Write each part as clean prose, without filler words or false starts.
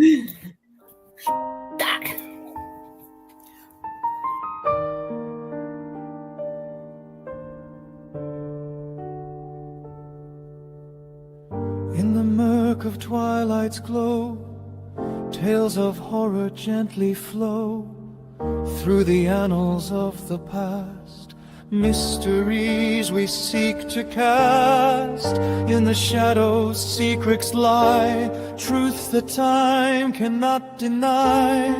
In the murk of twilight's glow, tales of horror gently flow through the annals of the past. Mysteries we seek to cast. In the shadows secrets lie, truth that time cannot deny.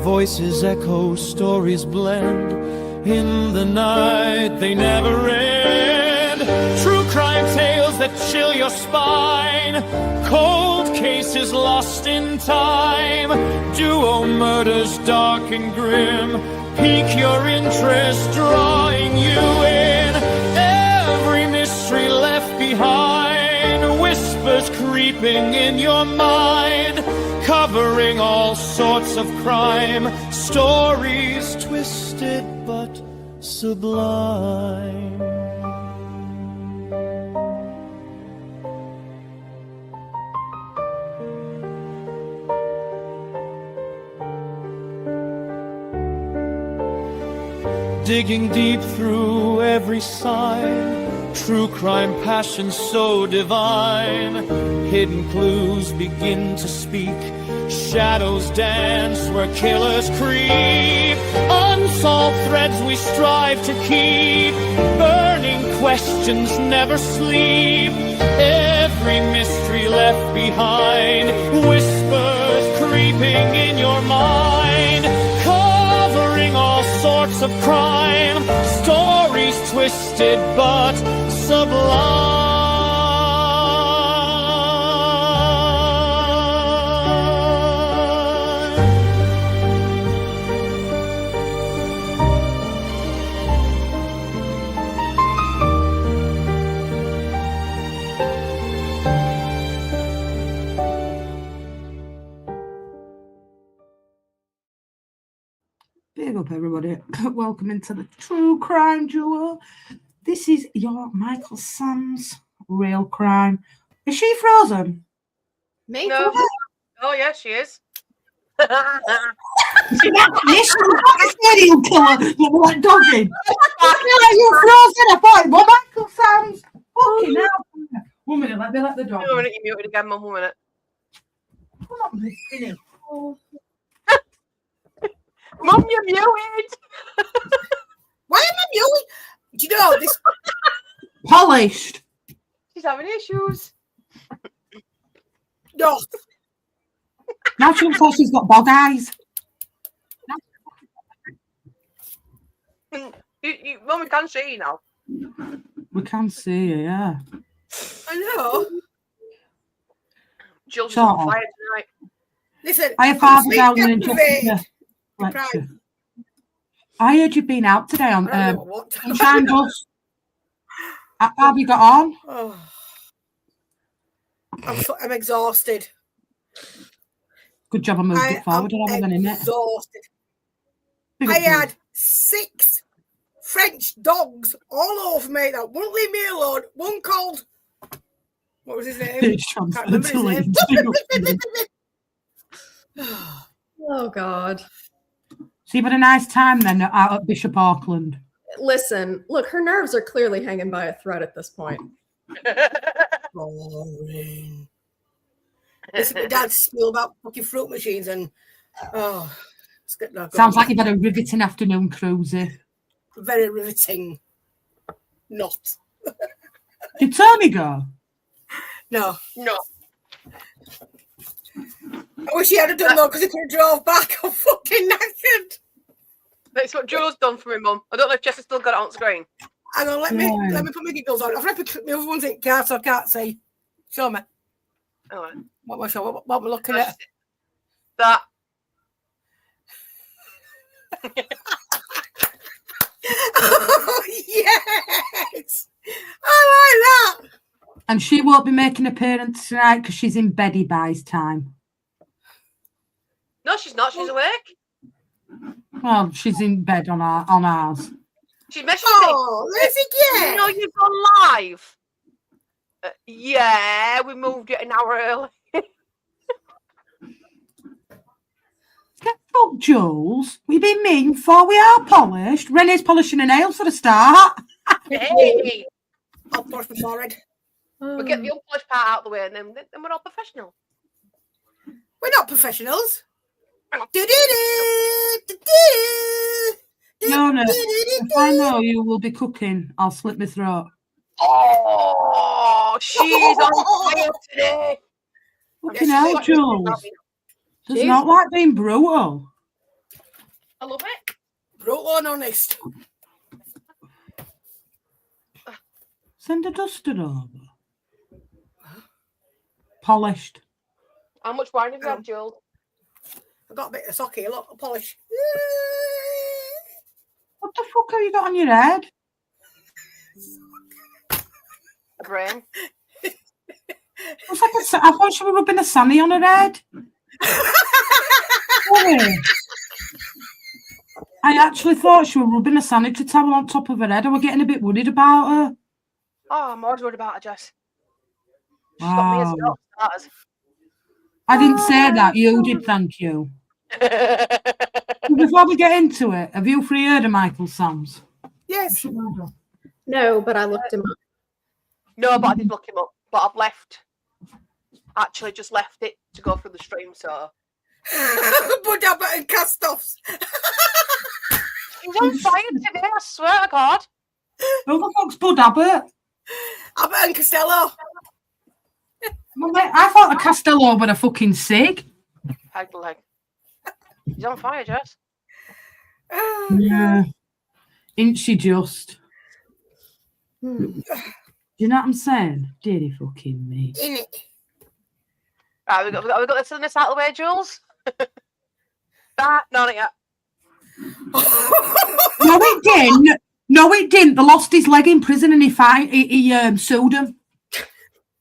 Voices echo, stories blend. In the night they never end. True crime tales that chill your spine. Cold cases lost in time. Duo murders dark and grim. Pique your interest, drawing you in. Every mystery left behind. Whispers creeping in your mind. Covering all sorts of crime. Stories twisted but sublime. Digging deep through every sign, true crime passion so divine. Hidden clues begin to speak, shadows dance where killers creep. Unsolved threads we strive to keep, burning questions never sleep. Every mystery left behind, whispers creeping in your mind. Covering all sorts of crime, stories twisted but sublime. Big up, everybody. Welcome into the True Crime Duo. This is your Micheal Sams Real Crime. Is she frozen? Me? No. Oh, yeah, she is. She's not a serial killer. You're like dogging. You're frozen. I thought, well, Micheal Sams. Fucking hell. 1 minute, let me let the dog. 1 minute, you muted again, Mum, 1 minute. Come on, this minute. Mum, you're muted. Why am I muted? Do you know this? Polished. She's having issues. No. Now she'll say she's got bog eyes. Mum, we can see you now. We can see you, yeah. I know. Jill's Shut on up. fire tonight. Listen, I have I'm father sleep down and deprived. lecture. I heard you've been out today on I don't know what. Sunshine Bus. How have you got on? Oh. I'm exhausted. Good job I moved it forward. I'm exhausted. I had 6 French dogs all over me that wouldn't leave me alone. One called, what was his name? Can't remember his name. Oh, God. So you've had a nice time then out at Bishop Auckland. Listen, look, her nerves are clearly hanging by a thread at this point. Boring. Listen, my dad spiel about fucking fruit machines and it's good. Sounds like you've had a riveting afternoon, Cruisy. Very riveting. Not. Did Tony go? No. I wish he had done though, because he could have drove back. I'm fucking knackered. That's what Joe's done for me, Mum. I don't know if Jess's still got it on screen. Hang on, let me put my giggles on. I've never clicked the other ones in car, so I can't see. Show me. All right. What we're looking at. That. Oh, yes! I like that! And she won't be making an appearance tonight because she's in Betty Buy's time. No, she's not. She's awake. Well, she's in bed on ours. She's messaging Oh, let's again. You know you've gone live. Yeah, we moved it an hour early. up, Jules. We've been mean before we are polished. Renee's polishing her nails for a start. Hey, I'll polish my forehead. we'll get the unpolished part out of the way, and then we're all professional. We're not professionals. Fiona, if I know you will be cooking, I'll slit my throat. Oh, she's on fire today. Fucking hell, Jules. Does not like being brutal. I love it. Brutal and honest. Send a duster over. Polished. How much wine have you had, Jules? I've got a bit of sock here, look, I'll polish. What the fuck have you got on your head? A brain. It's like I thought she was rubbing a Sammy on her head. Sorry. I actually thought she was rubbing a sanitary towel on top of her head. I was getting a bit worried about her. Oh, I'm always worried about her, Jess. She's got me as Wow. starters. I didn't say that. You did, thank you. Before we get into it, have you three heard of Micheal Sams? Yes. No, but I looked him up. No, but I did look him up. But I've left. Actually, just left it to go through the stream. So. Bud Abbott and cast-offs. He's on fire today. I swear to God. Who the fuck's Bud Abbott? Abbott and Costello. Well, mate, I thought a Castello were a fucking cig. Peg leg. He's on fire, Jess. Oh, Yeah. Ain't she just? Do you know what I'm saying? Deary fucking me. in it. Right, we got this out of the way, Jules. No, not yet. No, it didn't. No, it didn't. They lost his leg in prison and he sued him.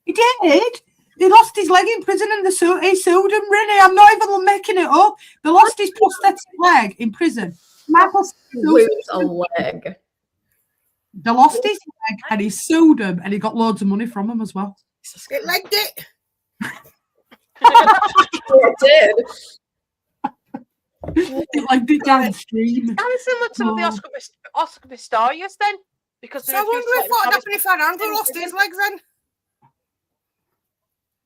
He did. They lost his leg in prison and he sued him, really. I'm not even making it up. They lost his prosthetic leg in prison. Lose a leg. They lost his leg and he sued him and he got loads of money from him as well. It legged it. It did. It legged it downstream. Kind of similar to the Oscar Pistorius then. Because So I wonder if what would happen if Andrew lost his legs then.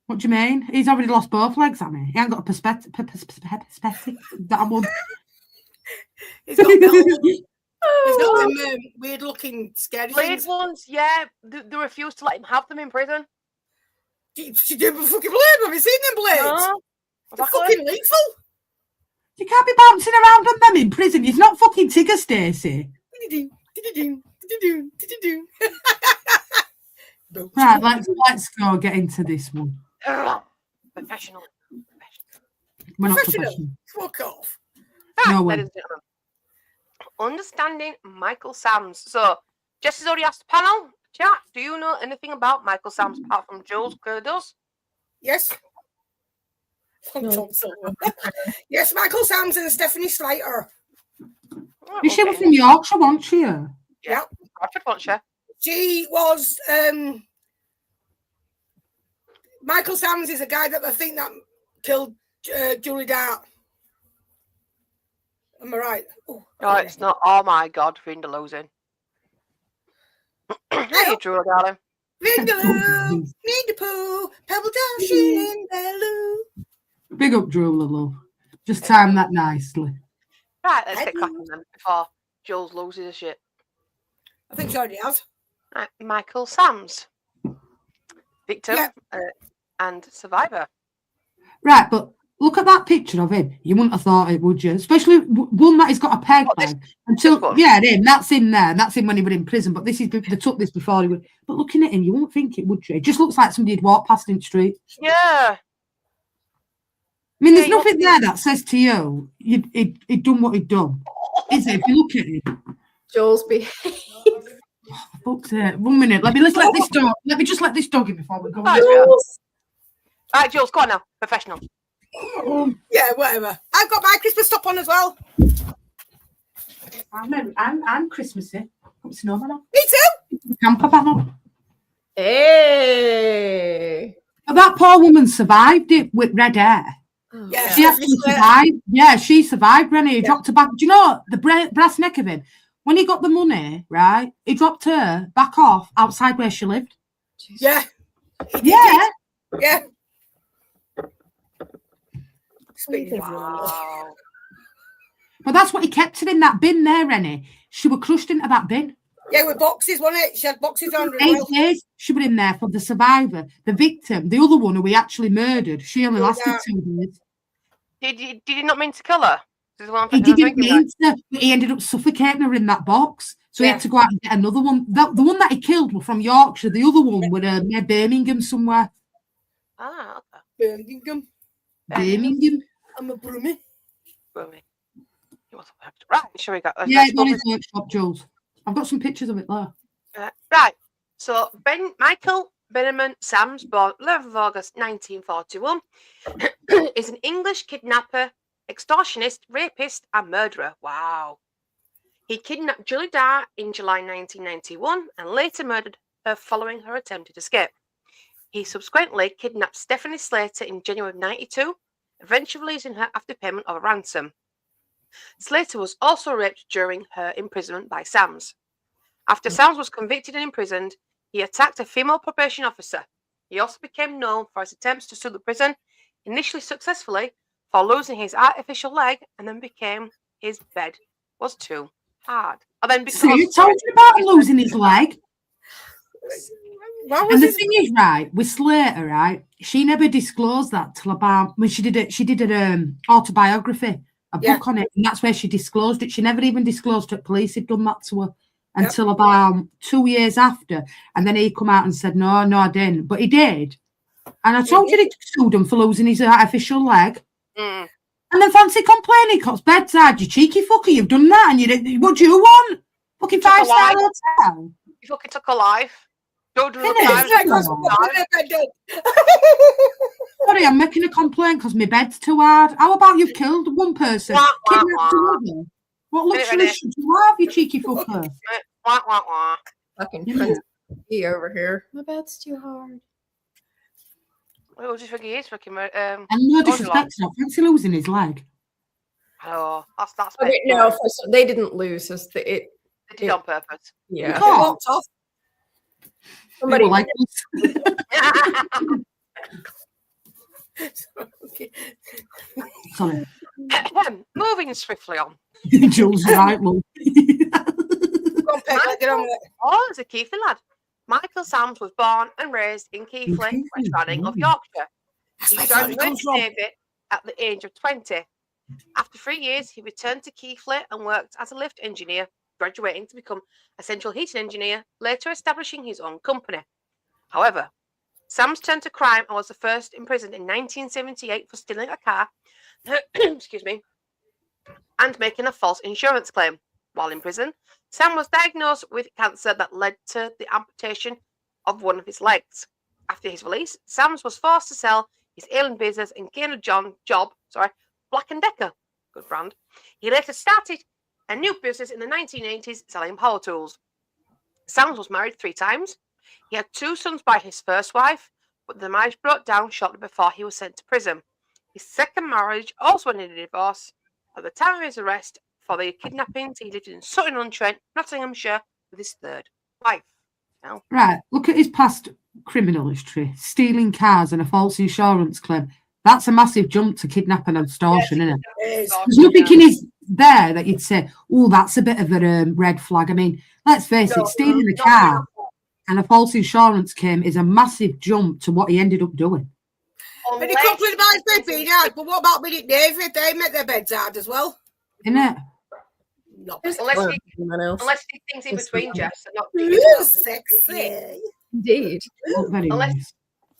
What do you mean? He's already lost both legs, hasn't he? He ain't got a perspective. That one. He's got them weird looking scary Blade things. ones, yeah, they refused to let him have them in prison. She did with fucking blade. Have you seen them blades? No, They're fucking lethal. You can't be bouncing around on them in prison. He's not fucking Tigger, Stacey. Right, let's go get into this one. Professional. We're not Professional. professional. Fuck off. Right, No way. ladies and gentlemen. Understanding Micheal Sams. So, Jess has already asked the panel. Chat, do you know anything about Micheal Sams apart from Jules clearly does? Yes. No. Yes, Micheal Sams and Stephanie Slater. Oh, She was okay. from Yorkshire, wasn't she? Yeah. Roger, won't you? She was Micheal Sams is a guy that I think that killed Julie Dart. Am I right? Oh, No, it's not. Oh my God, Vindaloo's Hey, Drew, darling. Vindaloo, need the poo, pebble dashing in the loo. Big up, Drooler, love. Just time that nicely. Right, let's get cracking then before Jules loses his shit. I think she already has. Right, Micheal Sams. Victim and survivor. Right, but look at that picture of him. You wouldn't have thought it, would you? Especially one that he's got a peg What, leg. this one? Yeah, him. That's in there. That's him when he was in prison. But this is they took this before he would. But looking at him, you wouldn't think it, would you? It just looks like somebody had walked past in the street. Yeah. I mean, there's Yeah, nothing there that says to you he'd done what he'd done. Is it? If you look at him. Jules behave. Fuck's it. 1 minute. Let me just let this dog in before we go. Right, Jules. Right, Jules, go on now. Professional. Yeah, whatever. I've got my Christmas top on as well. I'm Christmassy. Got snowman on. Me too. Camper van on. Hey. But that poor woman survived it with red hair. Yeah, She actually survived. Yeah, she survived, Rennie. He dropped her back. Do you know the brass neck of him? When he got the money, right, he dropped her back off outside where she lived. Yeah. Yeah. Yeah. Wow. But that's what he kept her in that bin there, Rennie. She were crushed into that bin. Yeah, with boxes, wasn't it? She had boxes on her. 8 days she was in there for the survivor, the victim, the other one who he actually murdered. She only lasted 2 days. Did he not mean to kill her? He didn't mean to, but he ended up suffocating her in that box. So he had to go out and get another one. The one that he killed was from Yorkshire. The other one was near Birmingham somewhere. Ah, okay. Birmingham. I'm a Brummie. Right, sure we got. Yeah, it's on his workshop, Jules. I've got some pictures of it there. Right. So Micheal Benneman Sams, born 11th of August 1941, is an English kidnapper, extortionist, rapist, and murderer. Wow. He kidnapped Julie Dart in July 1991 and later murdered her following her attempted escape. He subsequently kidnapped Stephanie Slater in January of 92, eventually releasing her after payment of a ransom. Slater was also raped during her imprisonment by Sams. After Sams was convicted and imprisoned, he attacked a female probation officer. He also became known for his attempts to sue the prison, initially successfully, for losing his artificial leg, and then became his bed was too hard. And then because so you're talking about losing his leg? And the thing is, right, with Slater, right, she never disclosed that till about when she did an autobiography, a book on it, and that's where she disclosed it. She never even disclosed that police had done that to her until about 2 years after, and then he come out and said, no, I didn't, but he did. And I told you he sued him for losing his artificial leg. And then fancy complaining, cause bedside, you cheeky fucker, you've done that, and you didn't. What do you want? Fucking 5-star hotel. You fucking took a life. Don't do Sorry, I'm making a complaint because my bed's too hard. How about you've killed one person? Kidnapped another? What luxury should you have, you cheeky fucker? Fucking Prince B over here. My bed's too hard. Well, just think he is fucking. And no disrespect, I fancy losing his leg. Oh, that's. Okay, no, they didn't lose. They did on purpose. Yeah. Oh. Somebody like Sorry. Moving swiftly on. Jules, right, love. Oh, it's a Keithley lad. Micheal Sams was born and raised in Keighley, West Riding of Yorkshire. He joined the Merchant Navy at the age of 20. After 3 years, he returned to Keighley and worked as a lift engineer, graduating to become a central heating engineer, later establishing his own company. However, Sams turned to crime and was the first imprisoned in 1978 for stealing a car, excuse me, and making a false insurance claim. While in prison, Sam was diagnosed with cancer that led to the amputation of one of his legs. After his release, Sams was forced to sell his ailing business and gain a job, Black & Decker, good brand. He later started a new business in the 1980s selling power tools. Sams was married 3 times. He had 2 sons by his first wife, but the marriage broke down shortly before he was sent to prison. His second marriage also ended in divorce. At the time of his arrest for the kidnappings, he lived in Sutton-on-Trent, Nottinghamshire, with his 3rd wife. Now, right, look at his past criminal history. Stealing cars and a false insurance claim. That's a massive jump to kidnapping and extortion, isn't it? There's nothing in his there that you'd say, oh, that's a bit of a red flag. I mean, let's face it, stealing a car and a false insurance claim is a massive jump to what he ended up doing. And he complained about his bed being hard, but what about Minute David? They make their beds hard as well. Isn't it? Unless he thinks in between, Jess. Sexy. Indeed.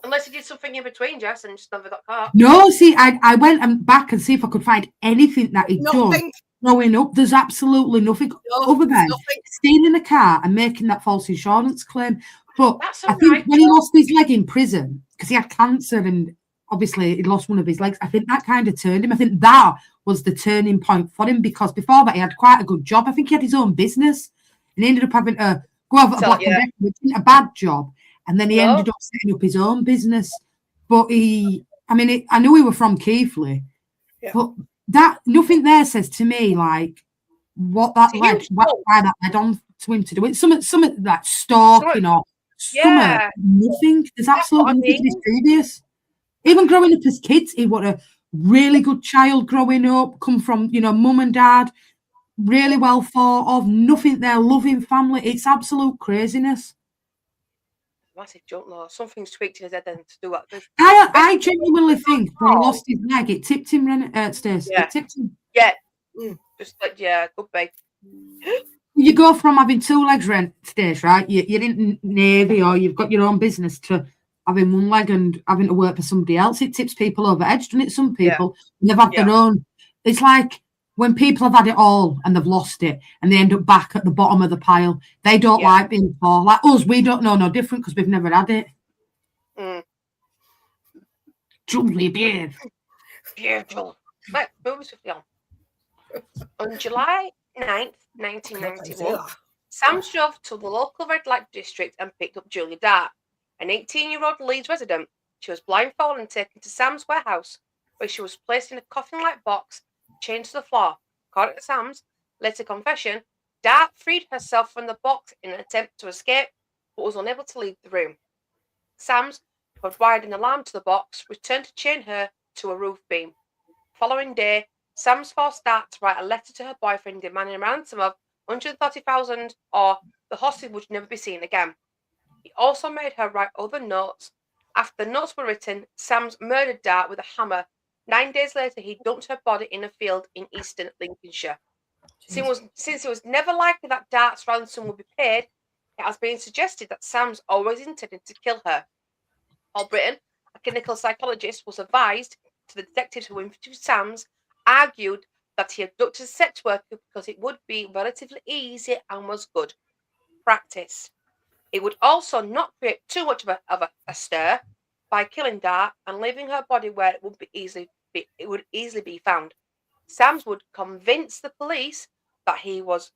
Unless he did something in between, Jess, and just never got caught. No, see, I went back and see if I could find anything that he'd done growing up. There's absolutely nothing other than stealing a car and making that false insurance claim. But I think when he lost his leg in prison, because he had cancer and obviously he lost one of his legs, I think that kind of turned him. I think that was the turning point for him, because before that he had quite a good job. I think he had his own business and he ended up having to go over a Black & Decker, which isn't a bad job. And then he ended up setting up his own business. But he I mean, I knew he were from Keighley, but that nothing there says to me like what that why that led on to him to do it. Some like stalking or nothing. There's absolutely nothing previous. Even growing up as kids, he was a really good child growing up, come from, mum and dad, really well thought of, nothing there, loving family. It's absolute craziness. Massive jump, though. Something's tweaked in his head then to do what. I genuinely think when he lost his leg, it tipped him, Stacey. Yeah. It tipped him. Yeah. Just like, could be. You go from having 2 legs, Stacey, right? You're in Navy or you've got your own business to having 1 leg and having to work for somebody else. It tips people over edge, doesn't it? Some people, and they've had their own. It's like when people have had it all and they've lost it and they end up back at the bottom of the pile. They don't like being poor. Like us, we don't know no different because we've never had it. Julie, Beautiful. Right, moving swiftly on. On July 9th, 1991, Sams drove to the local red light district and picked up Julie Dart, an 18-year-old Leeds resident. She was blindfolded and taken to Sam's warehouse, where she was placed in a coffin-like box, chained to the floor. According to Sam's later confession, Dart freed herself from the box in an attempt to escape, but was unable to leave the room. Sams, who had wired an alarm to the box, returned to chain her to a roof beam. Following day, Sams forced Dart to write a letter to her boyfriend demanding a ransom of $130,000 or the hostage would never be seen again. He also made her write other notes. After the notes were written, Sams murdered Dart with a hammer. 9 days later, he dumped her body in a field in eastern Lincolnshire. Since it was never likely that Dart's ransom would be paid, it has been suggested that Sams always intended to kill her. Paul Britton, a clinical psychologist, was advised to the detectives who interviewed Sams, argued that he abducted a sex worker because it would be relatively easy and was good practice. It would also not create too much of a stir by killing Dart and leaving her body where it would easily be found. Sams would convince the police that he was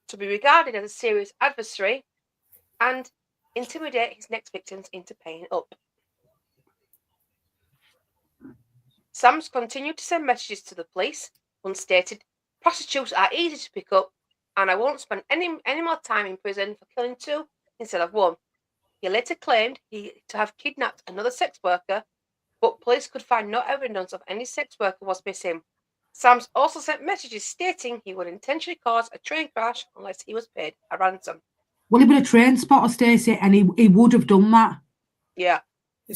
to be regarded as a serious adversary and intimidate his next victims into paying up. Sams continued to send messages to the police. One stated, "Prostitutes are easy to pick up, and I won't spend any more time in prison for killing 2 instead of 1. He later claimed to have kidnapped another sex worker, but police could find no evidence of any sex worker was missing. Sams also sent messages stating he would intentionally cause a train crash unless he was paid a ransom. Well, he was a train spotter, Stacey, and he would have done that. Yeah.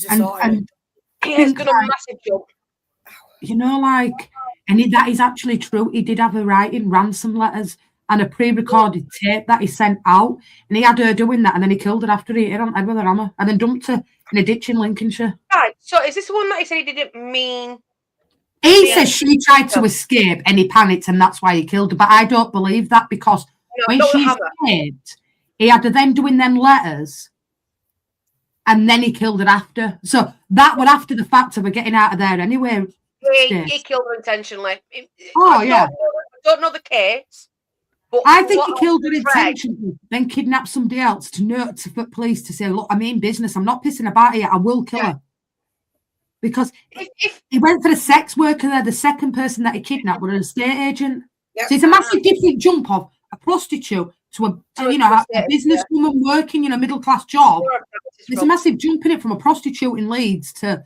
And he has done a massive job. And that is actually true. He did have her writing ransom letters and a pre-recorded tape that he sent out, and he had her doing that, and then he killed her after he hit her on the head with a hammer, and then dumped her in a ditch in Lincolnshire. Right. So is this the one that he said he didn't mean? He says she tried to escape and he panicked, and that's why he killed her. But I don't believe that because when she escaped, he had her then doing them letters, and then he killed her after. So that was after the fact of her getting out of there anyway. He killed her intentionally. I don't know the case. But I think he killed her intentionally, then kidnapped somebody else for police to say, "Look, I'm in business. I'm not pissing about here. I will kill her." Because if he went for the sex worker there, the second person that he kidnapped was an estate agent. Yep. So it's a massive different jump of a prostitute to a businesswoman working in a middle class job. It's a massive jump in it from a prostitute in Leeds to.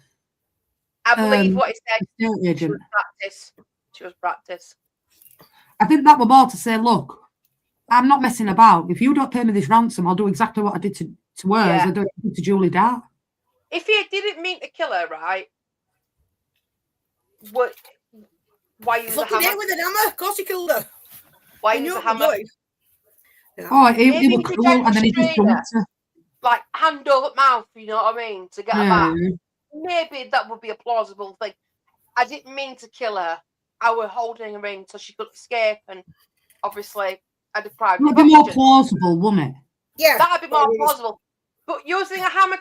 I believe what he said. She was practice. I think that was more to say, look, I'm not messing about. If you don't pay me this ransom, I'll do exactly what I did to her as I did to Julie Dart. If he didn't mean to kill her, right? Why use a hammer? With an hammer? Of course he killed her. Why use a hammer? Oh, he was cruel, and then he just dumped her. Like hand over mouth, you know what I mean? To get her back. Maybe that would be a plausible thing. I didn't mean to kill her. I was holding her in so she could escape, and obviously I deprived her. That would be more plausible, wouldn't it? Yeah. That would be more plausible. But using a hammer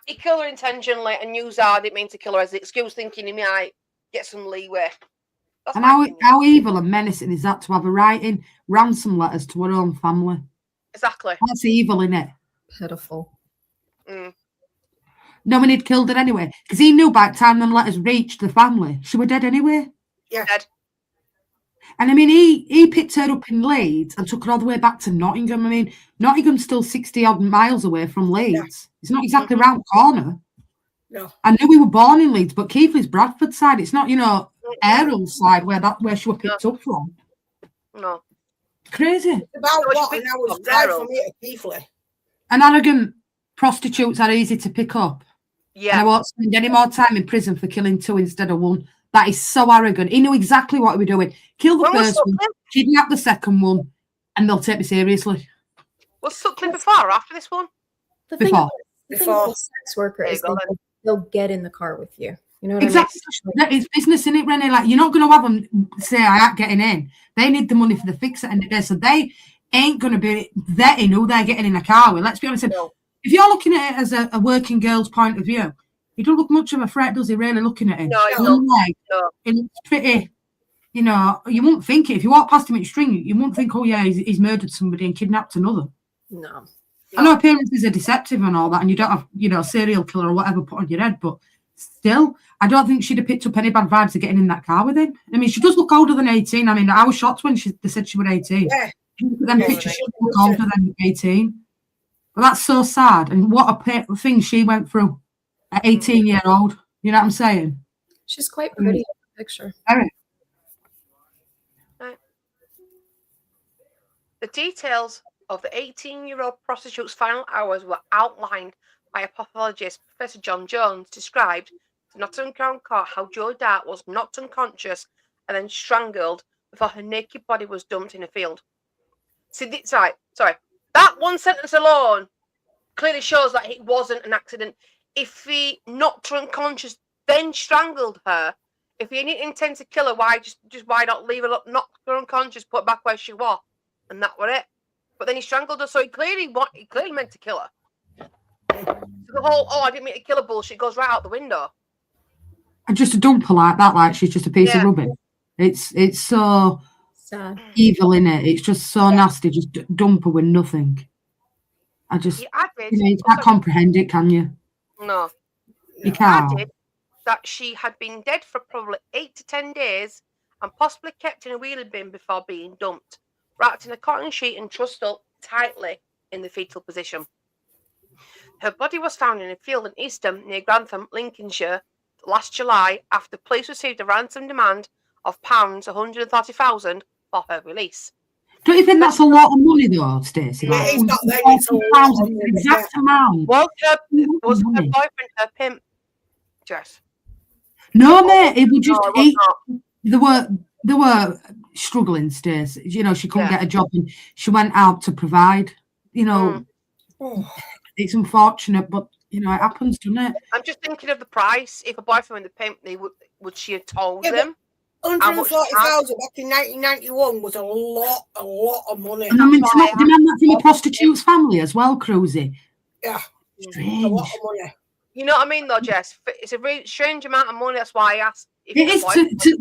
he killed her intentionally and used her, I didn't mean to kill her as an excuse, thinking he might get some leeway. That's and how evil and menacing is that to have a writing ransom letters to her own family? Exactly. That's evil, isn't it? Pitiful. knowing he'd killed her anyway, because he knew by the time them letters reached the family, she was dead anyway. Yeah. Dead. And I mean, he picked her up in Leeds and took her all the way back to Nottingham. I mean, Nottingham's still 60 odd miles away from Leeds. Yeah. It's not exactly round the corner. No. I knew we were born in Leeds, but Keithley's Bradford side. It's not, Errol's side where she was picked up from. No. Crazy. It's about No, what she an hour's picked drive up from here to Keighley. And arrogant prostitutes are easy to pick up. And I Yeah. won't spend any more time in prison for killing 2 instead of 1. That is so arrogant. He knew exactly what he was doing. Kill the When was first one, Sutcliffe? kidnap the second one, and they'll take me seriously. Was Sutcliffe before or after this one? The thing Before. about the thing Before. about a sex worker There you is go, they'll get in the car with you. You know what Exactly. I mean? That is business, innit, Renee? Like, you're not going to have them say, I ain't getting in. They need the money for the fix at the end of the day. So they ain't going to be vetting who they're getting in a car with. Let's be honest. No. If you're looking at it as a working girl's point of view, he don't look much of a threat, does he, really, looking at him? No, he One don't. leg, No. he looks pretty, you wouldn't think it. If you walk past him in string, you wouldn't think, oh, yeah, he's murdered somebody and kidnapped another. No. I know appearances are deceptive and all that, and you don't have, a serial killer or whatever put on your head, but still, I don't think she'd have picked up any bad vibes of getting in that car with him. I mean, she does look older than 18. I mean, I was shocked when they said she was 18. Yeah. Look at them Yeah, pictures, she right. look older than 18. But that's so sad, and what a thing she went through at 18-year-old. You know what I'm saying? She's quite pretty in the picture. Very. The details of the 18-year-old prostitute's final hours were outlined by a pathologist, Professor John Jones, described to Nottingham Crown Court how Joe Dart was knocked unconscious and then strangled before her naked body was dumped in a field. See, sorry. That one sentence alone clearly shows that it wasn't an accident. If he knocked her unconscious, then strangled her, if he didn't intend to kill her, why not leave her up, knock her unconscious, put her back where she was, and that was it. But then he strangled her, so he clearly meant to kill her. So the whole I didn't mean to kill her bullshit goes right out the window. And just a dumper like that, like she's just a piece of rubbish. It's so Sad. evil, innit? It's just so nasty. Just dump her with nothing. I just, you can't comprehend it, can you? No. You can't. Added that she had been dead for probably 8 to 10 days and possibly kept in a wheelie bin before being dumped, wrapped in a cotton sheet and trussed up tightly in the fetal position. Her body was found in a field in Eastham near Grantham, Lincolnshire, last July after police received a ransom demand of £130,000 for her release. Don't you think that's a lot of money, though, Stacey? Yeah, it's not that, it's a lot of money, exact amount. Was her boyfriend her pimp, Jess? No, mate. It was just No, it was not. They were struggling, Stacey. She couldn't get a job, and she went out to provide. It's unfortunate, but it happens, doesn't it? I'm just thinking of the price. If a boyfriend was the pimp, would she have told them? 140,000 back in 1991 was a lot of money. And I mean, to not demand that from a prostitute's family as well, Cruzy. Yeah, Strange. a lot of money. You know what I mean, though, Jess? It's a really strange amount of money. That's why I asked. If It is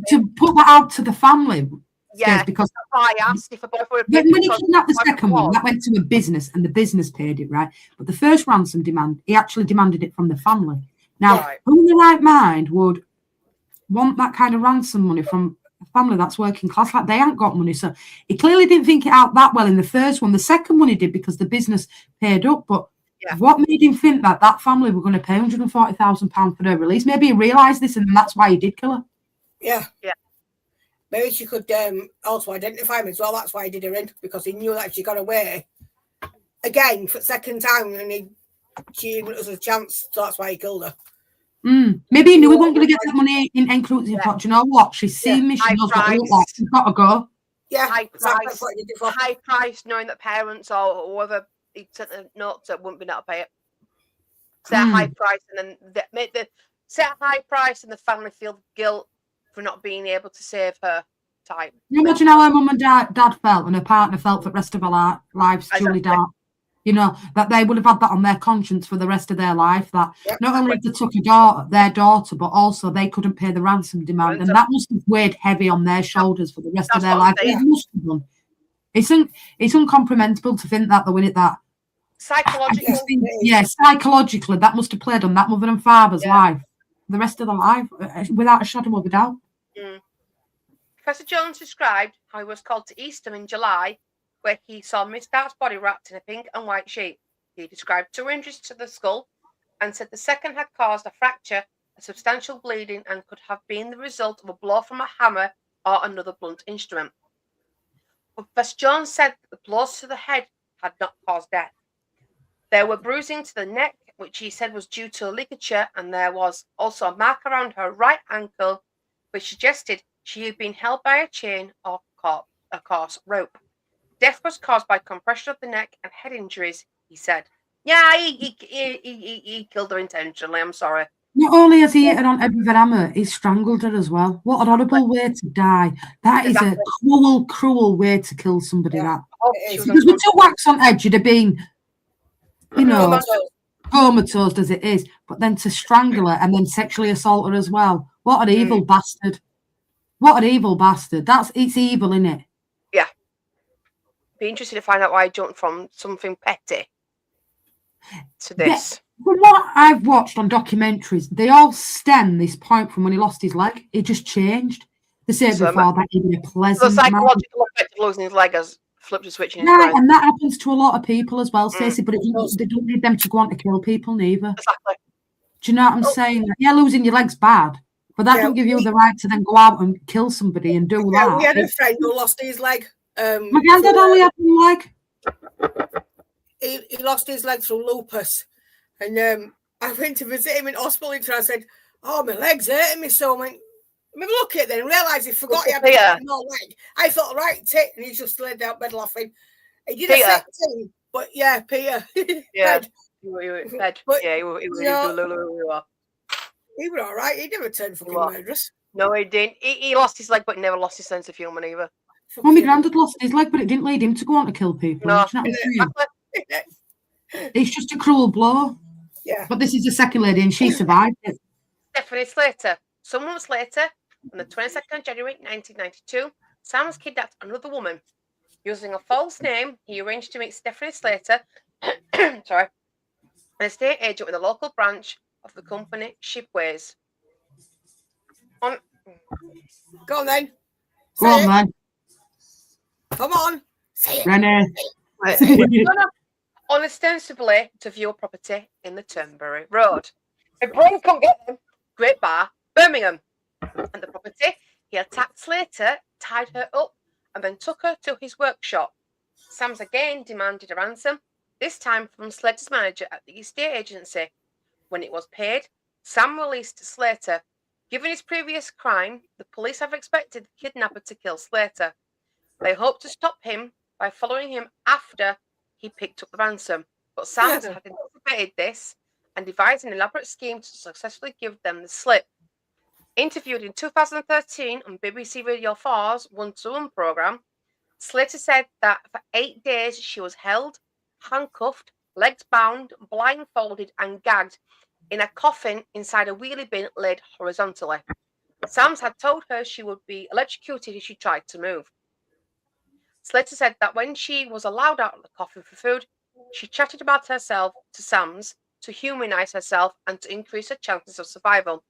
to put that out to the family. Yeah, because that's why I asked if a boyfriend. when he kidnapped the second one, that went to a business, and the business paid it, right? But the first ransom demand, he actually demanded it from the family. Now, who in the right mind would want that kind of ransom money from a family that's working class? Like, they ain't got money, so he clearly didn't think it out that well in the first one. The second one he did because the business paid up, but what made him think that family were going to pay £140,000 for their release? Maybe he realised this, and that's why he did kill her. Yeah. Maybe she could also identify him as well. That's why he did her in, because he knew that if she got away again for the second time, and she was a chance. So that's why he killed her. Maybe he knew he wasn't going to get that money in encroaching. But do you know what? She's seen me. She knows what it looks like. She's got to go. Yeah, high price, knowing that parents or whoever he sent a note to wouldn't be able to pay it. Set a high price, and then set a high price, and the family feel guilt for not being able to save her type. You imagine how her mum and dad felt, and her partner felt for the rest of her lives, Julie Dart. That they would have had that on their conscience for the rest of their life. That not only they took their daughter, but also they couldn't pay the ransom demand, and that must have weighed heavy on their shoulders for the rest of their life. It must have done. It's uncomprehensible to think that, though, innit, that Psychologically. Yeah, psychologically, that must have played on that mother and father's life. The rest of their life, without a shadow of a doubt. Professor Jones described how he was called to Eastham in July, where he saw Miss Dart's body wrapped in a pink and white sheet. He described 2 injuries to the skull and said the second had caused a fracture, a substantial bleeding, and could have been the result of a blow from a hammer or another blunt instrument. But Professor Jones said that the blows to the head had not caused death. There were bruising to the neck, which he said was due to a ligature, and there was also a mark around her right ankle, which suggested she had been held by a chain or a coarse rope. Death was caused by compression of the neck and head injuries, he said. Yeah, he killed her intentionally, I'm sorry. Not only has he hit her on head with a hammer, he's strangled her as well. What an horrible way to die. That is a cruel, cruel way to kill somebody, that. Because with 2 whacks on edge, you'd have been, you know, comatose as it is. But then to strangle her and then sexually assault her as well. What an evil bastard. What an evil bastard. It's evil, innit? Yeah. Be interested to find out why I jumped from something petty to this. From what I've watched on documentaries, they all stem this point from when he lost his leg. It just changed. They said before that he'd been a pleasant the psychological effect of losing his leg has flipped a switch in his brain. And that happens to a lot of people as well, Stacey, but they don't need them to go on to kill people neither. Exactly. Do you know what I'm saying? Yeah, losing your leg's bad, but that don't give you the right to then go out and kill somebody and do that. We had a friend who lost his leg. My granddad only had one leg. He lost his leg through lupus. And I went to visit him in hospital and I said, oh, my leg's hurting me so. I went, look at it then and realised he forgot he had no leg. I thought, right, tit. And he just laid down bed laughing. He did a sick thing, but yeah, Peter. Yeah. Bed. Bed. But, yeah, he was all right. He never turned fucking murderous. No, he didn't. He lost his leg, but never lost his sense of humour either. Well, my granddad lost his leg, but it didn't lead him to go on to kill people. No. It's just a cruel blow. Yeah. But this is the second lady, and she survived it. Stephanie Slater. Some months later, on the 22nd of January 1992, Sams kidnapped another woman. Using a false name, he arranged to meet Stephanie Slater, an estate agent with a local branch of the company Shipways. Go on then. Go on, man. Come on. Say it. Renee. Ostensibly to view a property in the Turnberry Road. If Brian can't get them, Great Bar, Birmingham. And the property, he attacked Slater, tied her up, and then took her to his workshop. Sams again demanded a ransom, this time from Slater's manager at the estate agency. When it was paid, Sam released Slater. Given his previous crime, the police have expected the kidnapper to kill Slater. They hope to stop him by following him after he picked up the ransom. But Sams had anticipated this and devised an elaborate scheme to successfully give them the slip. Interviewed in 2013 on BBC Radio 4's One-to-One programme, Slater said that for 8 days she was held, handcuffed, legs bound, blindfolded and gagged in a coffin inside a wheelie bin laid horizontally. Sams had told her she would be electrocuted if she tried to move. Slater said that when she was allowed out of the coffin for food, she chatted about herself to Sams to humanise herself and to increase her chances of survival.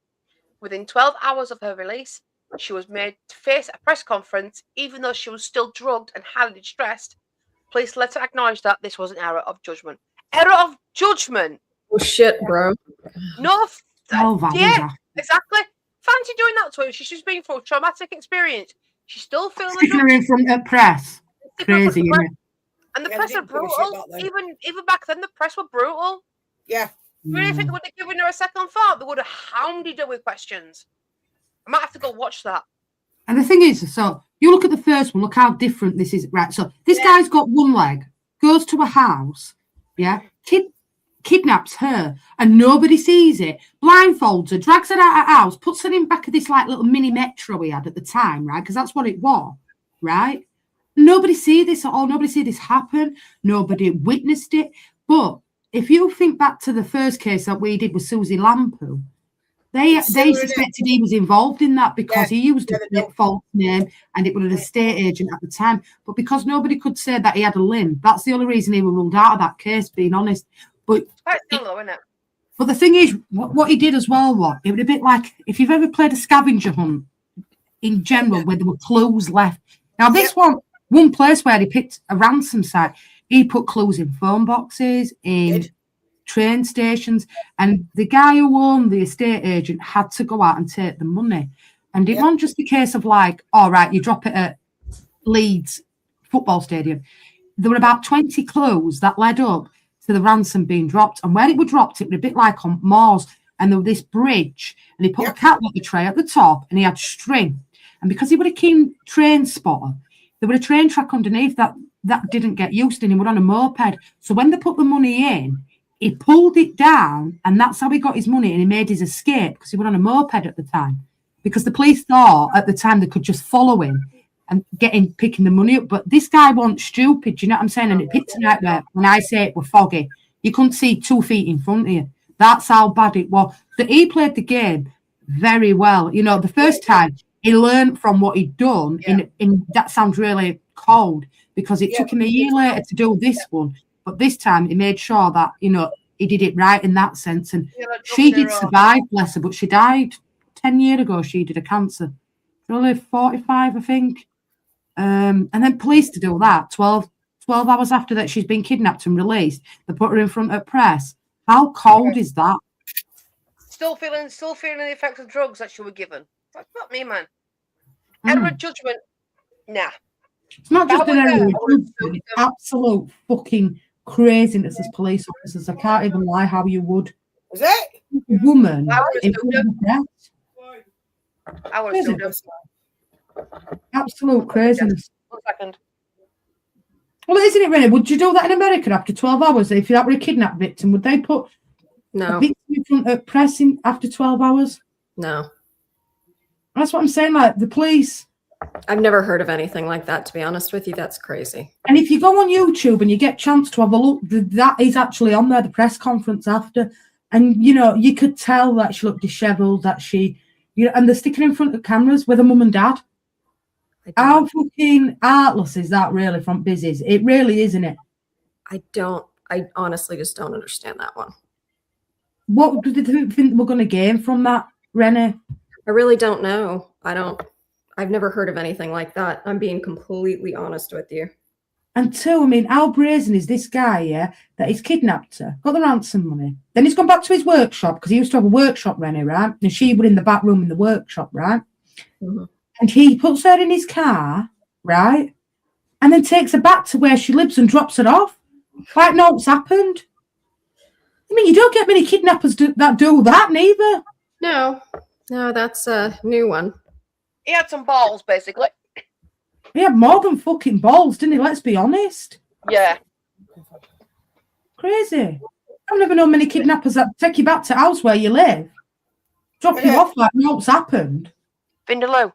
Within 12 hours of her release, she was made to face a press conference, even though she was still drugged and highly distressed. Police later acknowledged that this was an error of judgment. Error of judgment? Oh, shit, bro. No. Yeah, exactly. Fancy doing that to her. She's just been through a traumatic experience. She's still feeling sticking her in front of press. Crazy, isn't it? And the press are brutal. Even back then, the press were brutal. Yeah. You really think they would have given her a second thought? They would have hounded her with questions. I might have to go watch that. And the thing is, so you look at the first one, look how different this is. Right, so this guy's got one leg, goes to a house, kidnaps her, and nobody sees it, blindfolds her, drags her out of her house, puts her in back of this like little mini metro we had at the time, right? Because that's what it was, right? Nobody see this at all. Nobody see this happen. Nobody witnessed it. But if you think back to the first case that we did with Susie Lampu, They suspected he was involved in that because he used a false name and it was an estate agent at the time. But because nobody could say that he had a limb, that's the only reason he was ruled out of that case, being honest. But quite still low, isn't it? But the thing is, what he did as well, it was a bit like if you've ever played a scavenger hunt in general, where there were clues left. Now, this one place where he picked a ransom site, he put clues in phone boxes, in train stations, and the guy who owned the estate agent had to go out and take the money. And it wasn't just a case of like, all right, you drop it at Leeds football stadium. There were about 20 clues that led up to the ransom being dropped. And where it was dropped, it was a bit like on Mars. And there was this bridge, and he put a catwalk tray at the top, and he had string. And because he was a keen train spotter, there was a train track underneath that didn't get used, and he was on a moped. So when they put the money in, he pulled it down, and that's how he got his money, and he made his escape because he was on a moped at the time. Because the police thought at the time they could just follow him and picking the money up. But this guy wasn't stupid, you know what I'm saying? And it picked him out there. When I say it was foggy, you couldn't see 2 feet in front of you. That's how bad it was. But he played the game very well. You know, the first time he learned from what he'd done, in that sounds really cold, because it took him a year later to do this one. But this time he made sure that, you know, he did it right in that sense. And she did survive, bless her, but she died 10 years ago. She did a cancer. Only 45, I think. And then police to do that, 12 hours after that she's been kidnapped and released, they put her in front of press. How cold is that? Still feeling the effects of drugs that she was given. That's not me, man. Error of judgment, nah. It's not just an error of judgment, it's absolute fucking craziness as police officers. I can't even lie how you would. Is it? A woman in front of press. I would have done. Absolute craziness. 1 second. Well, isn't it, Renee? Would you do that in America after 12 hours? If that were a kidnapped victim, would they put a victim in front of press after 12 hours? No. That's what I'm saying. Like the police. I've never heard of anything like that, to be honest with you. That's crazy. And if you go on YouTube and you get a chance to have a look, that is actually on there, the press conference after. And, you know, you could tell that she looked dishevelled, that she, you know, and they're sticking in front of cameras with her mum and dad. How fucking heartless is that really from business? It really is, isn't it? I honestly just don't understand that one. What do they think we're going to gain from that, Renee? I really don't know. I've never heard of anything like that. I'm being completely honest with you. And two, I mean, how brazen is this guy, that he's kidnapped her, got the ransom money. Then he's gone back to his workshop, because he used to have a workshop, Rennie, right? And she was in the back room in the workshop, right? Mm-hmm. And he puts her in his car, right? And then takes her back to where she lives and drops her off. Like nothing's happened. I mean, you don't get many kidnappers that do that, neither. No, that's a new one. He had some balls, basically. He had more than fucking balls, didn't he? Let's be honest. Yeah. Crazy. I've never known many kidnappers that take you back to house where you live, drop you off like nothing's happened. Vindaloo.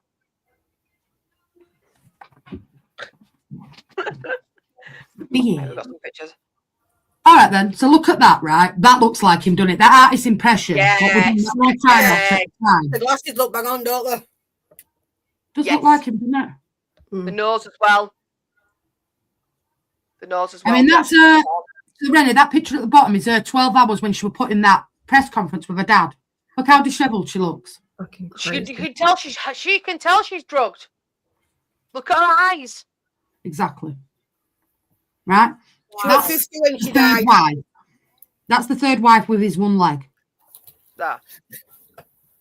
Yeah. I've got some pictures. All right, then. So look at that, right? That looks like him done it. That artist impression. Yes. The glasses look bang on, don't they? Does look like him, doesn't it? The nose as well. I mean, that's so Rennie, that picture at the bottom is her 12 hours when she was put in that press conference with her dad. Look how dishevelled she looks. You can tell she can tell she's drugged. Look at her eyes. Exactly. Right? She was 50 when she died. Wife. That's the third wife with his one leg. That.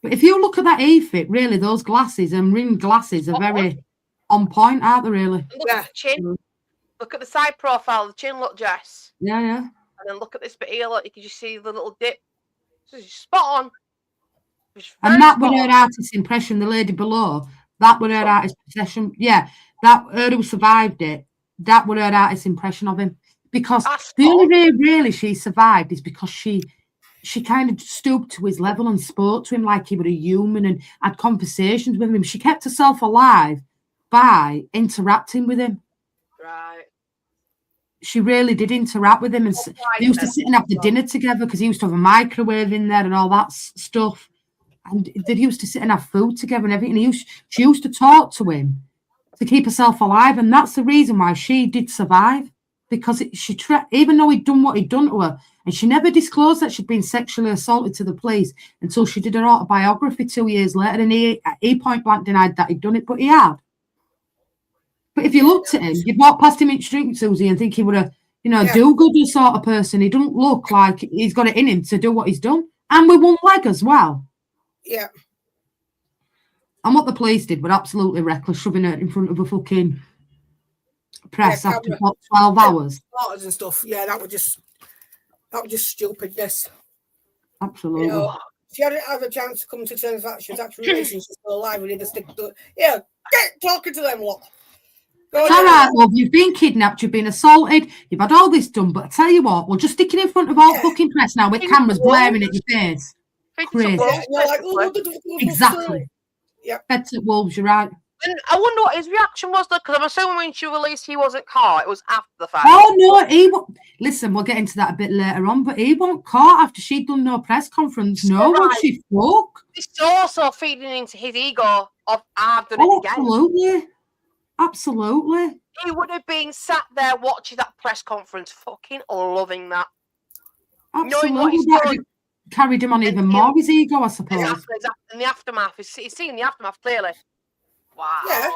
But if you look at that E-fit, really, those glasses and rimmed glasses are very on point, aren't they, really? Look at the chin. Look at the side profile, the chin look, Jess. Yeah, yeah. And then look at this bit here, look, you can just see the little dip. So she's spot on. And that was her artist's impression, the lady below. That was her artist's possession. Yeah, that her who survived it, that was her artist's impression of him. Because the only way really she survived is because she kind of stooped to his level and spoke to him like he was a human and had conversations with him. She kept herself alive by interacting with him. Right. She really did interact with him. And they used to sit and have the dinner together because he used to have a microwave in there and all that stuff. and they used to sit and have food together and everything. She used to talk to him to keep herself alive, and that's the reason why she did survive, because even though he'd done what he'd done to her, and she never disclosed that she'd been sexually assaulted to the police until she did her autobiography 2 years later, and he point blank denied that he'd done it, but he had. But if you looked at him, you'd walk past him in street, Susie, and think he would have, do-gooder sort of person. He doesn't look like he's got it in him to do what he's done, and with one leg as well. Yeah. And what the police did were absolutely reckless, shoving her in front of a fucking press after 12 hours. And stuff. Yeah, that was just stupidness. Absolutely. You know, she hadn't had a chance to come to terms with that. She was actually she's still alive. We need to stick to it. Yeah, get talking to them lot. It's all right, love. You've been kidnapped, you've been assaulted, you've had all this done, but I tell you what, we'll just stick it in front of all fucking press now with cameras blaring at your face. Crazy. Exactly. Yeah. Feds at wolves, you're right. And I wonder what his reaction was, though, because I'm assuming when she released, he wasn't caught. It was after the fact. Oh, no, listen, we'll get into that a bit later on, but he wasn't caught after she'd done no press conference. No, when she spoke. It's also feeding into his ego of, I've done it again. Absolutely. Absolutely. He would have been sat there watching that press conference, fucking loving that. Absolutely. Knowing what he's done. Carried him on even more, his ego, I suppose. Exactly. In the aftermath, he's seeing the aftermath clearly. Wow. Yeah.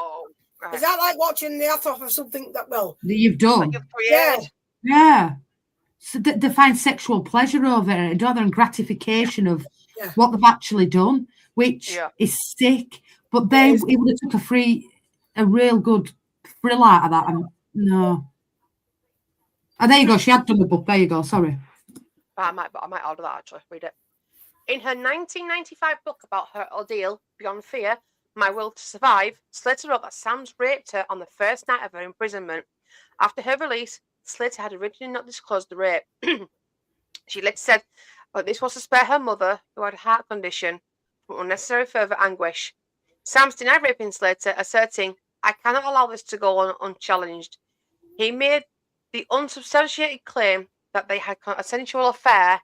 Right. Is that like watching the aftermath of something that you've done? That you've created? Yeah. So they find sexual pleasure over it, rather than gratification of what they've actually done, which is sick. But then it would have took a real good thrill out of that. And no. Oh, there you go. She had done the book. There you go. Sorry. I might order that, actually. Read it. In her 1995 book about her ordeal, Beyond Fear, My Will to Survive, Slater wrote that Sams raped her on the first night of her imprisonment. After her release, Slater had originally not disclosed the rape. She later said that this was to spare her mother, who had a heart condition, from unnecessary further anguish. Sams denied raping Slater, asserting, "I cannot allow this to go on unchallenged." He made the unsubstantiated claim that they had a sensual affair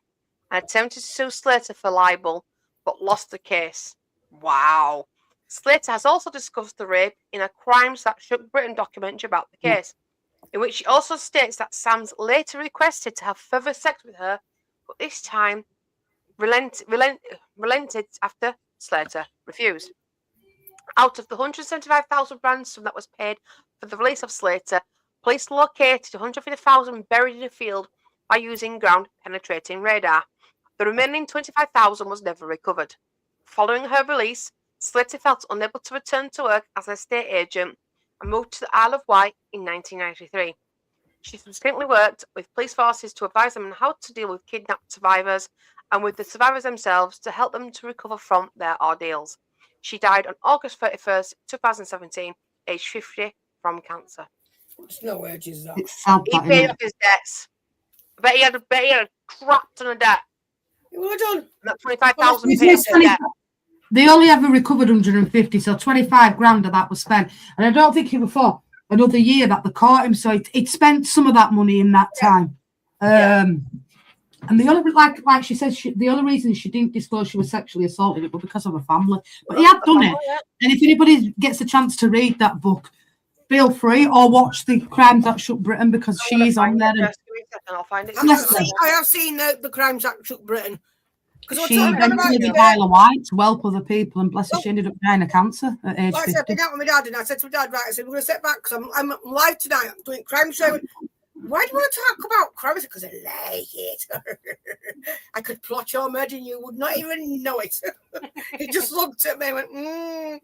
and attempted to sue Slater for libel, but lost the case. Wow. Slater has also discussed the rape in a Crimes That Shook Britain documentary about the case, in which she also states that Sams later requested to have further sex with her, but this time relented after Slater refused. Out of the $175,000 ransom that was paid for the release of Slater, police located $150,000 buried in a field by using ground-penetrating radar. The remaining $25,000 was never recovered. Following her release, Slater felt unable to return to work as an estate agent and moved to the Isle of Wight in 1993. She subsequently worked with police forces to advise them on how to deal with kidnapped survivors and with the survivors themselves to help them to recover from their ordeals. She died on August 31st, 2017, aged 50, from cancer. There's no urges that. It's sad, He paid off his debts. I bet he had a crap ton of debt. He would have done. That 25,000 paid off his debt. They only ever recovered 150, so 25 grand of that was spent. And I don't think it was for another year that they caught him, so it spent some of that money in that time. And the only, like she says, the only reason she didn't disclose she was sexually assaulted it was because of her family. But he had done it. And if anybody gets a chance to read that book, feel free, or watch the Crimes That Shook Britain, because she is on there. I'll find it. I have seen the Crimes That Shook Britain. She invented the Isle of Wight to help other people, and bless her, she ended up dying of cancer at age 50. I said, out with my dad, and I said to my dad, right, I said, we're going to step back because I'm live tonight. I'm doing crime show. Why do you want to talk about crime? Because I like it. I could plot your murder and you would not even know it. He just looked at me and went,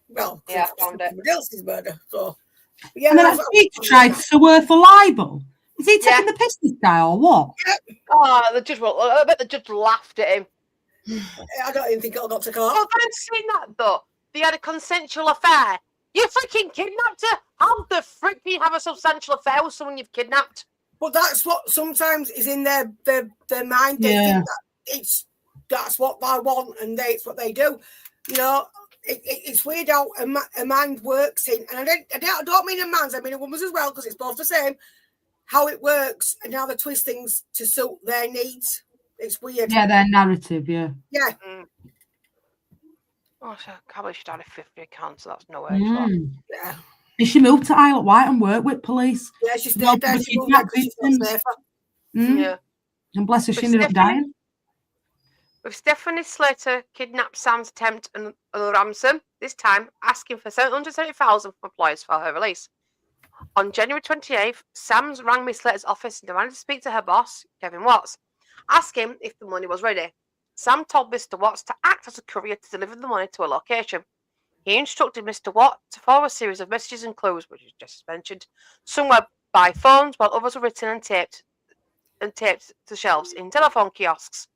Well, yeah, I found it. Somebody else's murder. So, yeah, and then he tried to sue her for libel. Is he taking the piss, this guy, or what? Yeah. Oh, I bet the judge laughed at him. I don't even think it'll got to court. Oh, I'm saying that, though. They had a consensual affair. You freaking kidnapped her. How the frick do you have a substantial affair with someone you've kidnapped? But that's what sometimes is in their mind. They think that that's what they want and it's what they do. You know, it's weird how a man works in, and I don't mean a man's, I mean a woman's as well, because it's both the same, how it works and how they twist things to suit their needs. It's weird. Yeah, their narrative, yeah. Yeah. Oh, so I can't believe she died of 50 accounts, so that's no way. Yeah. And she moved to Isle of Wight and worked with police. Yeah, she stayed there. She moved there because she's not safer. Yeah. And bless her, she With ended up dying. With Stephanie Slater kidnapped Sam's attempt and a ransom, this time asking for $770,000 from employers for her release. On January 28th, Sams rang Miss Slater's office and demanded to speak to her boss, Kevin Watts, asking if the money was ready. Sam told Mr. Watts to act as a courier to deliver the money to a location. He instructed Mr. Watt to forward a series of messages and clues, which is just mentioned, somewhere by phones, while others were written and taped to shelves in telephone kiosks.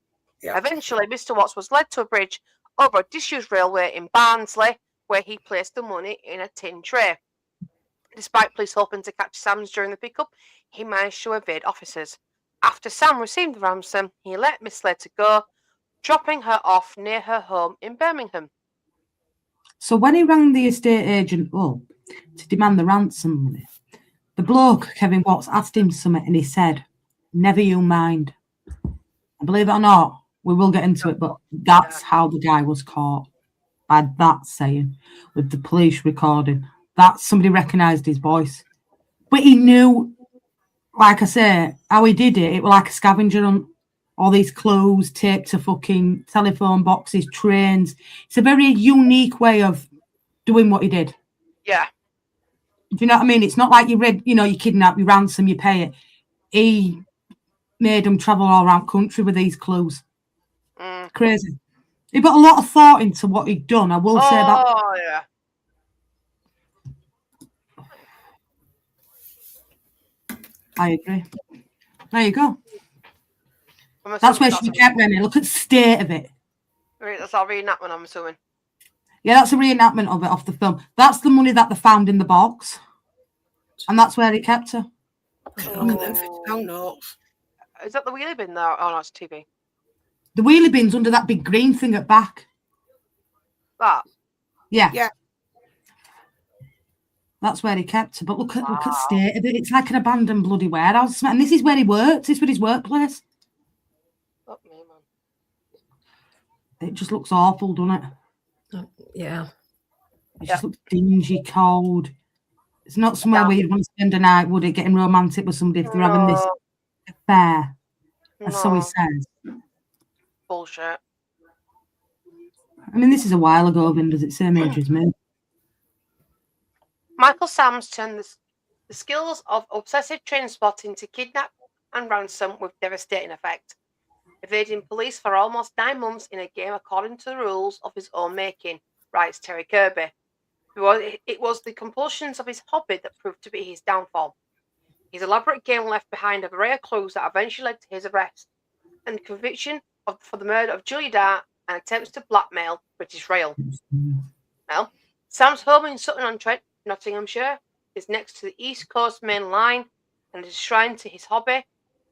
Yeah. Eventually, Mr. Watts was led to a bridge over a disused railway in Barnsley, where he placed the money in a tin tray. Despite police hoping to catch Sams during the pickup, he managed to evade officers. After Sam received the ransom, he let Miss Slater go, dropping her off near her home in Birmingham. So when he rang the estate agent up to demand the ransom money, the bloke, Kevin Watts, asked him something and he said, "Never you mind." And believe it or not, we will get into it, but that's how the guy was caught, by that saying, with the police recording. That somebody recognised his voice. But he knew, like I say, how he did it. It was like a scavenger hunt. All these clues taped to fucking telephone boxes, trains. It's a very unique way of doing what he did. Yeah. Do you know what I mean? It's not like you read, you kidnap, you ransom, you pay it. He made them travel all around country with these clues. Crazy. He put a lot of thought into what he'd done. I will say that. Oh, yeah. I agree. There you go. I'm That's where assuming she kept running. Look at the state of it. Right, that's our reenactment, I'm assuming. Yeah, that's a reenactment of it off the film. That's the money that they found in the box. And that's where they kept her. Look at them £50 notes. Is that the wheelie bin there? Oh, no, it's TV. The wheelie bin's under that big green thing at back. That? Yeah. Yeah. That's where he kept her. But look at the state of it. It's like an abandoned bloody warehouse. And this is where he works. This is his workplace. Fuck me, man. It just looks awful, doesn't it? Yeah. It just looks dingy, cold. It's not somewhere where you'd want to spend a night, would it? Getting romantic with somebody if they're having this affair. As so he says. Bullshit. I mean, this is a while ago, Vin. Does it same age as me? Micheal Sams turned the skills of obsessive train spotting to kidnap and ransom with devastating effect, evading police for almost 9 months in a game according to the rules of his own making, writes Terry Kirby. It was the compulsions of his hobby that proved to be his downfall. His elaborate game left behind a array of clues that eventually led to his arrest and conviction for the murder of Julia Dart and attempts to blackmail British Rail. Well, Sam's home in Sutton-on-Trent, Nottinghamshire, is next to the East Coast Main Line and is a shrine to his hobby.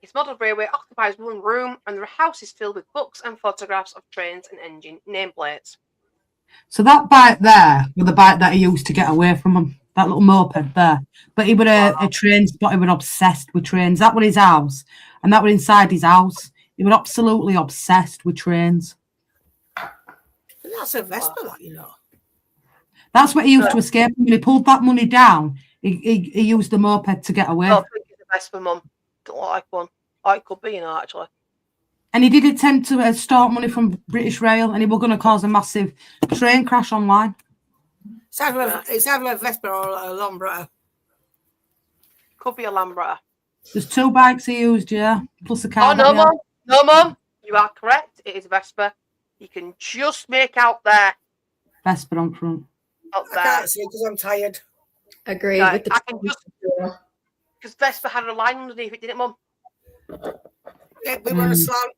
His model railway occupies one room and the house is filled with books and photographs of trains and engine nameplates. So that bike there was the bike that he used to get away from him, that little moped there. But he was a train spot. He was obsessed with trains. That was his house, and that was inside his house. He was absolutely obsessed with trains. And that's a Vespa, that. That's what he used to escape. When he pulled that money down, he used the moped to get away. I don't think it's a Vespa, Mum. Don't like one. Oh, it could be, actually. And he did attempt to extort money from British Rail, and he was going to cause a massive train crash online. It's either a Vespa or a Lambretta. Could be a Lambretta. There's 2 bikes he used, yeah, plus a car. Oh, no, Mum. No, Mum. You are correct. It is a Vespa. You can just make out there. Vespa on front. Up there. I can't see because I'm tired. Agreed. Right, with the I can just... Because Vespa had a line underneath it, didn't it, Mum? Yeah, we were on a slant.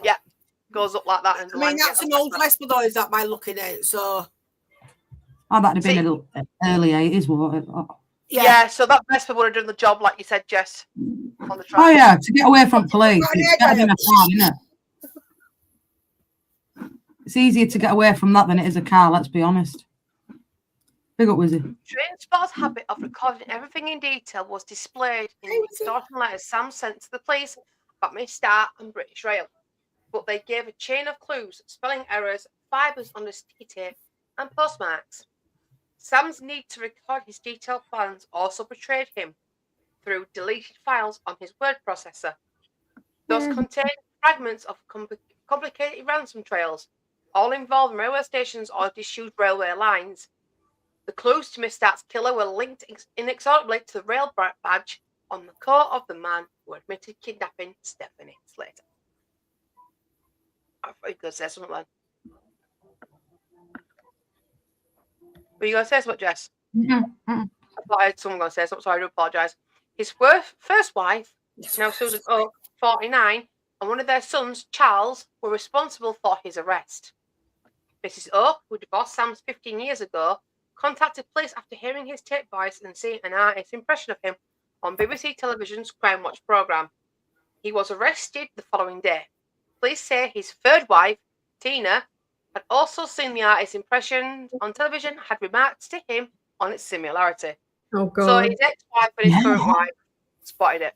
Yeah. Goes up like that. And I mean, that's an old Vespa, though, is that by looking at it? So... Oh, that'd have been a little early 80s, wouldn't it? Yeah, so that Vespa would have done the job, like you said, Jess, on the track. Oh, yeah, to get away from police, it's better than a car, isn't it? It's easier to get away from that than it is a car, let's be honest. Big up, Wizzy. Train Spot's habit of recording everything in detail was displayed in the extortion letters Sam sent to the police about Miss Star and British Rail, but they gave a chain of clues, spelling errors, fibres on the sticky tape, and postmarks. Sam's need to record his detailed plans also betrayed him through deleted files on his word processor. Those contained fragments of complicated ransom trails, all involving railway stations or disused railway lines. The clues to Miss Star's killer were linked inexorably to the rail badge on the coat of the man who admitted kidnapping Stephanie Slater. I thought you were going to say something then. Were you going to say something, Jess? I thought I had someone going to say something, so I do apologise. His first wife, now Susan Oak, 49, and one of their sons, Charles, were responsible for his arrest. Mrs. Oak, who divorced Sams 15 years ago, contacted police after hearing his tape voice and seeing an artist's impression of him on BBC Television's Crime Watch programme. He was arrested the following day. Police say his third wife, Tina, had also seen the artist's impression on television, had remarked to him on its similarity. Oh, God. So his ex-wife and his current wife spotted it.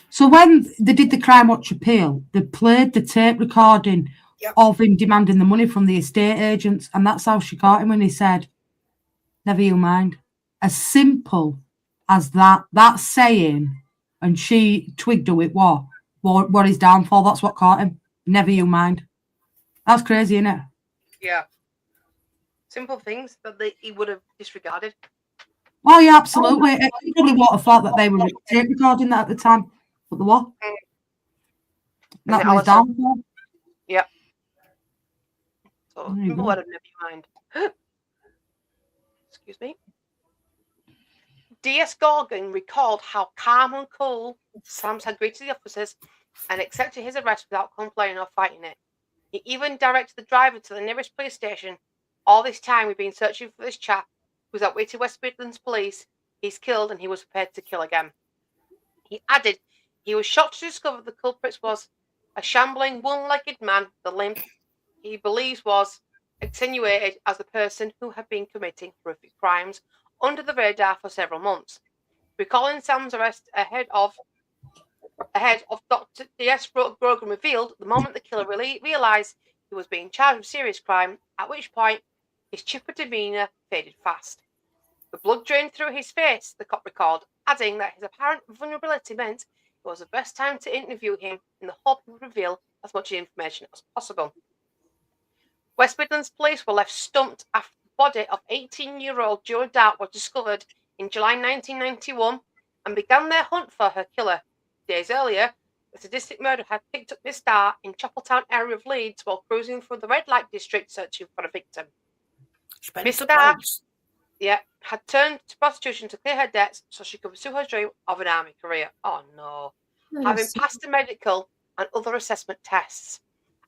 So when they did the Crime Watch appeal, they played the tape recording of him demanding the money from the estate agents, and that's how she got him when he said, "Never you mind." As simple as that saying, and she twigged who it was, what his downfall, that's what caught him. Never you mind. That's crazy, isn't it? Yeah. Simple things that he would have disregarded. Oh, yeah, absolutely. He probably would have thought that they were tape recording that at the time. But the what? That was downfall. Yep. So, simple word of never you mind. Excuse me. D.S. Gorgon recalled how calm and cool Sams had greeted the officers and accepted his arrest without complaining or fighting it. He even directed the driver to the nearest police station. All this time we've been searching for this chap who's outwitted West Midlands police. He's killed and he was prepared to kill again. He added he was shocked to discover the culprit was a shambling one-legged man. The limp he believes was extenuated as a person who had been committing horrific crimes under the radar for several months. Recalling Sam's arrest ahead of Dr. D.S. Grogan revealed the moment the killer realised he was being charged with serious crime, at which point his chipper demeanour faded fast. The blood drained through his face, the cop recalled, adding that his apparent vulnerability meant it was the best time to interview him in the hope he would reveal as much information as possible. West Midlands police were left stumped after the body of 18-year-old Jo Dart was discovered in July 1991 and began their hunt for her killer. Days earlier, the sadistic murderer had picked up Miss Dart in Chapeltown area of Leeds while cruising through the red light district searching for a victim. Miss Dart, had turned to prostitution to clear her debts so she could pursue her dream of an army career. Oh no. Having passed the medical and other assessment tests.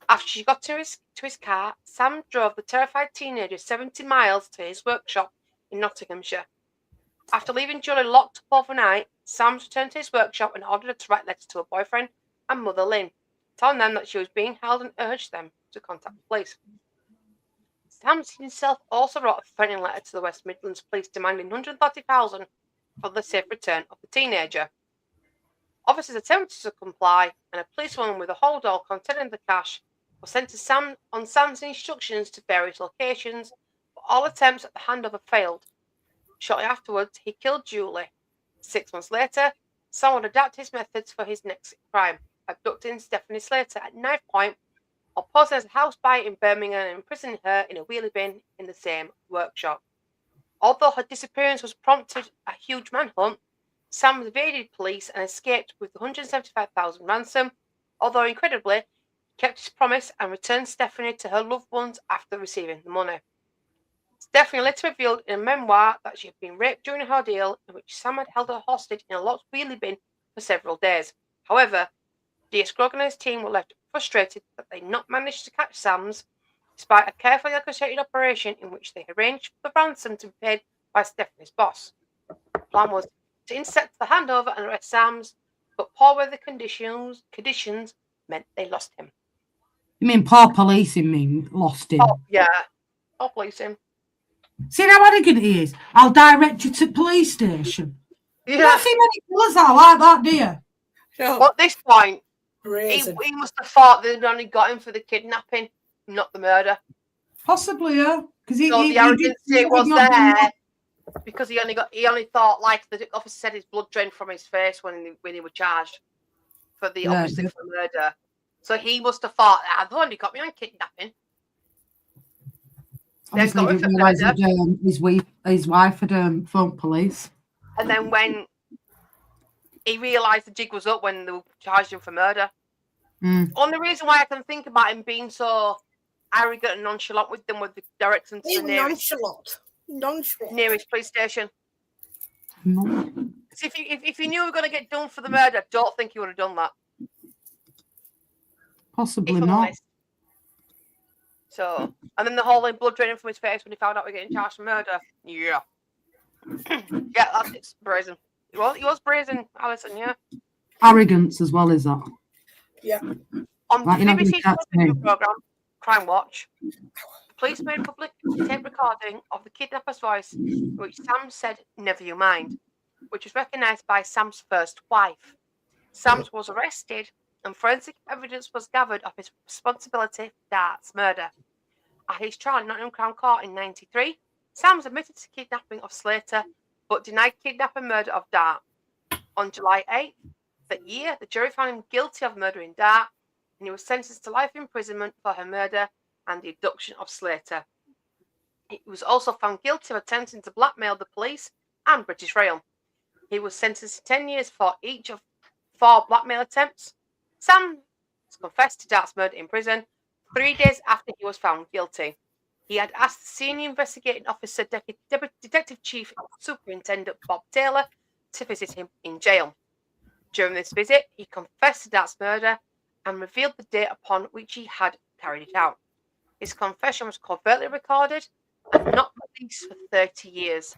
After she got to his car, Sam drove the terrified teenager 70 miles to his workshop in Nottinghamshire. After leaving Julie locked up overnight, Sam returned to his workshop and ordered her to write letters to her boyfriend and mother Lynn, telling them that she was being held and urged them to contact the police. Sam himself also wrote a threatening letter to the West Midlands police demanding $130,000 for the safe return of the teenager. Officers attempted to comply, and a policewoman with a hold-all containing the cash was sent to Sam on Sam's instructions to various locations, but all attempts at the handover failed. Shortly afterwards, he killed Julie. 6 months later, Sam would adapt his methods for his next crime, abducting Stephanie Slater at knife point or posing as a house buyer in Birmingham and imprisoning her in a wheelie bin in the same workshop. Although her disappearance was prompted a huge manhunt, Sam evaded police and escaped with the $175,000 ransom, although incredibly, he kept his promise and returned Stephanie to her loved ones after receiving the money. Stephanie later revealed in a memoir that she had been raped during an ordeal in which Sam had held her hostage in a locked wheelie bin for several days. However, D.S. Grogan and his team were left frustrated that they had not managed to catch Sams, despite a carefully orchestrated operation in which they arranged for the ransom to be paid by Stephanie's boss. The plan was to intercept the handover and arrest Sams, but poor weather conditions meant they lost him. You mean poor policing mean lost him? Oh, yeah. Poor policing. See how arrogant he is? I'll direct you to police station. Yeah. You don't see many killers that are like that, do you? No. Well, at this point, he Brazen. must have thought they'd only got him for the kidnapping, not the murder. Possibly, yeah. Because So the arrogance was there because he only thought, like the officer said, his blood drained from his face when he was charged for the obviously for murder. So he must have thought, they've only got me on kidnapping. Obviously, he didn't realise that his wife had phoned police. And then when he realised the jig was up when they charged him for murder. Only reason why I can think about him being so arrogant and nonchalant with them with the direction to the nearest police station. If he knew he were going to get done for the murder, I don't think he would have done that. Possibly not. Honest. So, and then the whole blood draining from his face when he found out we were getting charged for murder. Yeah. Yeah, that's brazen. He was brazen, Alison, yeah. Arrogance as well as that. Yeah. On the BBC television programme, Crime Watch, the police made public tape recording of the kidnapper's voice, which Sam said, "Never you mind," which was recognised by Sam's first wife. Sams was arrested and forensic evidence was gathered of his responsibility for Dart's murder. At his trial in Nottingham Crown Court in 1993, Sams admitted to kidnapping of Slater, but denied kidnapping murder of Dart. On July 8th that year, the jury found him guilty of murdering Dart, and he was sentenced to life imprisonment for her murder and the abduction of Slater. He was also found guilty of attempting to blackmail the police and British Rail. He was sentenced to 10 years for each of 4 blackmail attempts. Sam confessed to Dart's murder in prison 3 days after he was found guilty. He had asked the senior investigating officer, Detective Chief Superintendent Bob Taylor, to visit him in jail. During this visit, he confessed to Dart's murder and revealed the date upon which he had carried it out. His confession was covertly recorded and not released for 30 years.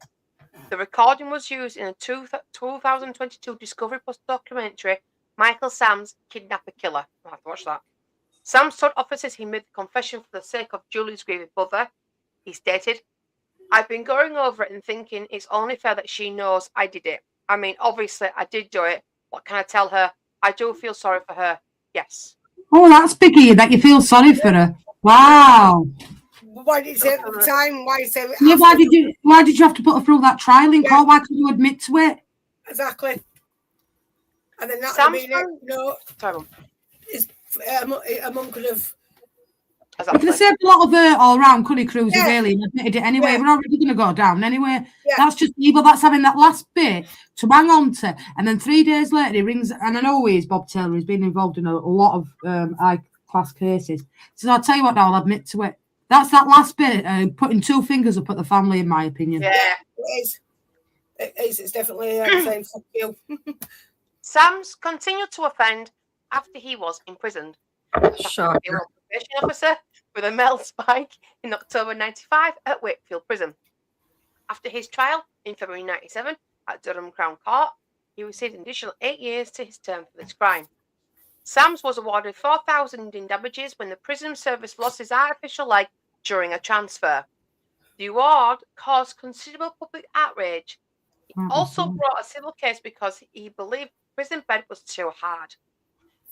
The recording was used in a 2022 Discovery Plus documentary, Micheal Sams, Kidnapper Killer. I'll have to watch that. Sam told officers he made the confession for the sake of Julie's grieving mother. He stated, "I've been going over it and thinking it's only fair that she knows I did it. I mean, obviously, I did do it. What can I tell her? I do feel sorry for her. Yes." Oh, that's big of you that you feel sorry for her. Wow. Why did you say at the time? Why did you say? Yeah, why did you have to put her through that trial in court? Why couldn't you admit to it? Exactly. And then that a mum could have. We could have saved a lot of all-round, couldn't he, Cruiser, really, and admitted it anyway. We're already going to go down anyway. That's just evil. That's having that last bit to hang on to. And then 3 days later, he rings, and I know he is Bob Taylor. He's been involved in a lot of high-class cases. So I'll tell you what now, I'll admit to it. That's that last bit, putting 2 fingers up at the family, in my opinion. Yeah, it is. It is. It's definitely the same. Fuck you. Sams continued to offend after he was imprisoned. Shocker. He was a probation officer with a male spike in October 95 at Wakefield Prison. After his trial in February 97 at Durham Crown Court, he received an additional 8 years to his term for this crime. Sams was awarded $4,000 in damages when the prison service lost his artificial leg during a transfer. The award caused considerable public outrage. He also brought a civil case because he believed the prison bed was too hard.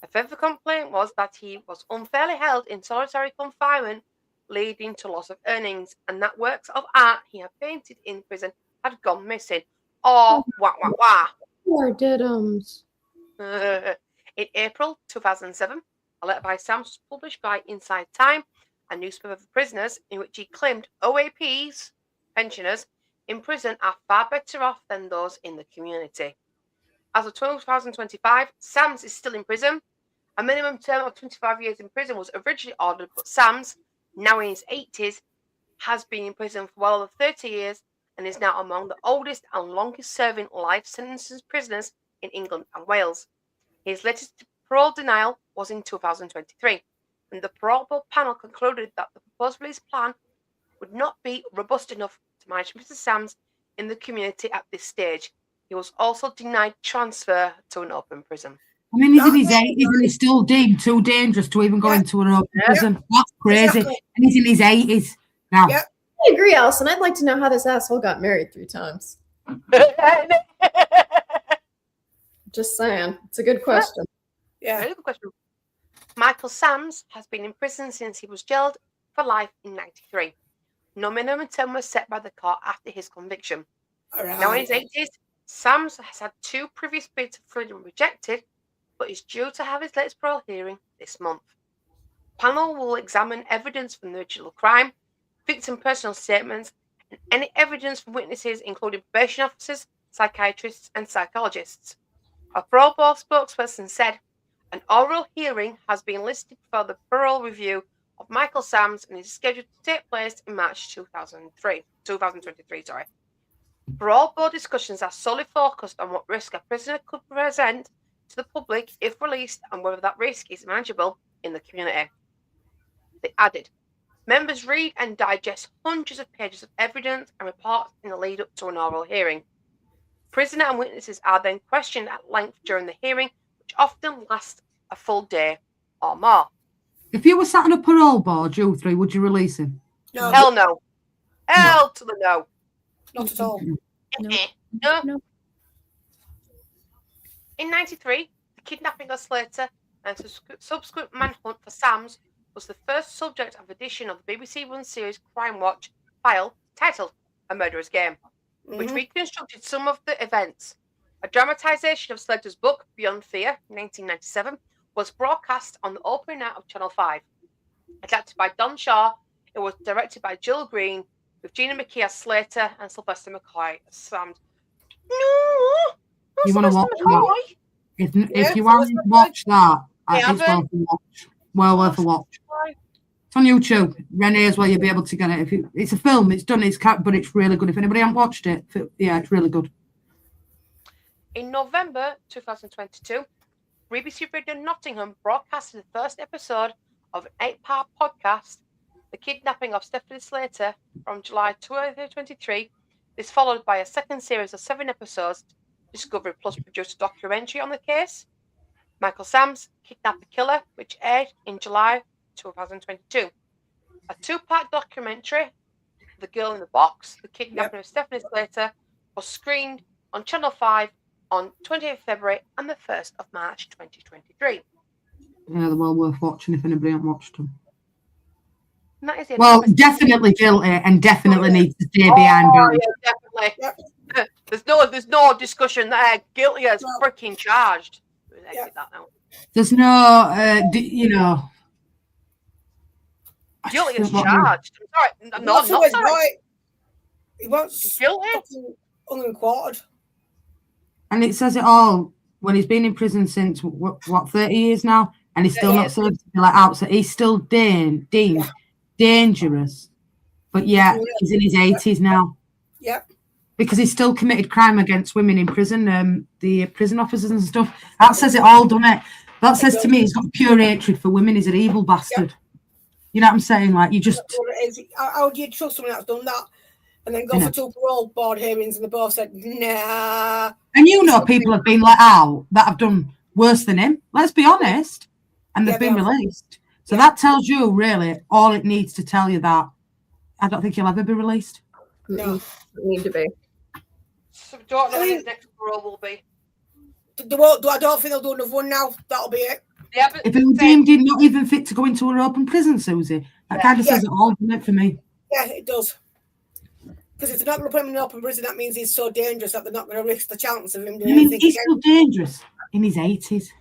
A further complaint was that he was unfairly held in solitary confinement, leading to loss of earnings, and that works of art he had painted in prison had gone missing. Or Poor diddums. In April 2007, a letter by Sams was published by Inside Time, a newspaper for prisoners, in which he claimed OAPs, pensioners, in prison are far better off than those in the community. As of 2025, Sams is still in prison. A minimum term of 25 years in prison was originally ordered, but Sams, now in his 80s, has been in prison for well over 30 years and is now among the oldest and longest-serving life sentence prisoners in England and Wales. His latest parole denial was in 2023, and the parole board panel concluded that the proposed release plan would not be robust enough to manage Mr. Sams in the community at this stage. He was also denied transfer to an open prison. I mean, he's in his 80s and he's still deemed too dangerous to even go into an open prison. That's crazy. Exactly. And he's in his 80s now. I agree, Alison. I'd like to know how this asshole got married 3 times. Just saying. It's a good question. Yeah. Very good question. Micheal Sams has been in prison since he was jailed for life in 93. No minimum term was set by the court after his conviction. Now in his 80s, Sams has had 2 previous bids for freedom rejected, but is due to have his latest parole hearing this month. Panel will examine evidence from the original crime, victim personal statements, and any evidence from witnesses, including probation officers, psychiatrists, and psychologists. A parole board spokesperson said, an oral hearing has been listed for the parole review of Micheal Sams and is scheduled to take place in March 2023. Parole board discussions are solely focused on what risk a prisoner could present to the public if released and whether that risk is manageable in the community. They added, members read and digest hundreds of pages of evidence and reports in the lead up to an oral hearing. Prisoner and witnesses are then questioned at length during the hearing, which often lasts a full day or more. If you were sat on a parole board, you three, would you release him? No. Hell no. Hell to the no. Not at all. No. In 93, the kidnapping of Slater and subsequent manhunt for Sams was the first subject of edition of the BBC One series Crime Watch file titled A Murderer's Game, which reconstructed some of the events. A dramatisation of Slater's book, Beyond Fear, 1997, was broadcast on the opening night of Channel 5. Adapted by Don Shaw, it was directed by Jill Green, with Gina McKee as Slater and Sylvester McCoy as Sams. No! You want to watch that? If you haven't watched that, it's well worth a watch. Well worth a watch. It's on YouTube. Renee as well, you'll be able to get it. It's a film, it's done, but it's really good. If anybody hasn't watched it, it's really good. In November 2022, BBC Radio Nottingham broadcasted the first episode of an 8-part podcast, The Kidnapping of Stephanie Slater, from July 2023. This followed by a second series of 7 episodes. Discovery Plus produced a documentary on the case, Micheal Sams, Kidnapper Killer, which aired in July 2022. A 2-part documentary, The Girl in the Box, The Kidnapping of Stephanie Slater, was screened on Channel 5 on 20th February and the 1st of March 2023. Yeah, they're well worth watching if anybody hasn't watched them. And that is it. Well, definitely guilty and definitely needs to stay behind bars. Yeah, definitely. Yep. There's no discussion there. Guilty as freaking charged. That now. There's no, Guilty as charged. I'm sorry. No, not sorry. Right. He wants guilty. Unquartered. And it says it all when he's been in prison since, 30 years now? And he's still not served out. So he's still deemed dangerous. But yeah, he's in his 80s now. Yep. Because he's still committed crime against women in prison, the prison officers and stuff. That says it all, doesn't it? That says to me he's got pure hatred for women. He's an evil bastard. Yep. You know what I'm saying? Like, you just... How do you trust someone that's done that and then go for 2 parole board hearings and they both said, nah. And people have been let out that have done worse than him. Let's be honest. And they've been released. So that tells you, really, all it needs to tell you that I don't think he'll ever be released. No. Need to be. So don't know what his next parole will be. I don't think they'll do another one now. That'll be it. Yeah, but if it was deemed not even fit to go into an open prison, Susie, that kind of says it all, doesn't it, for me? Yeah, it does. Because if they're not going to put him in an open prison, that means he's so dangerous that they're not going to risk the chance of him doing anything. He's still dangerous in his 80s.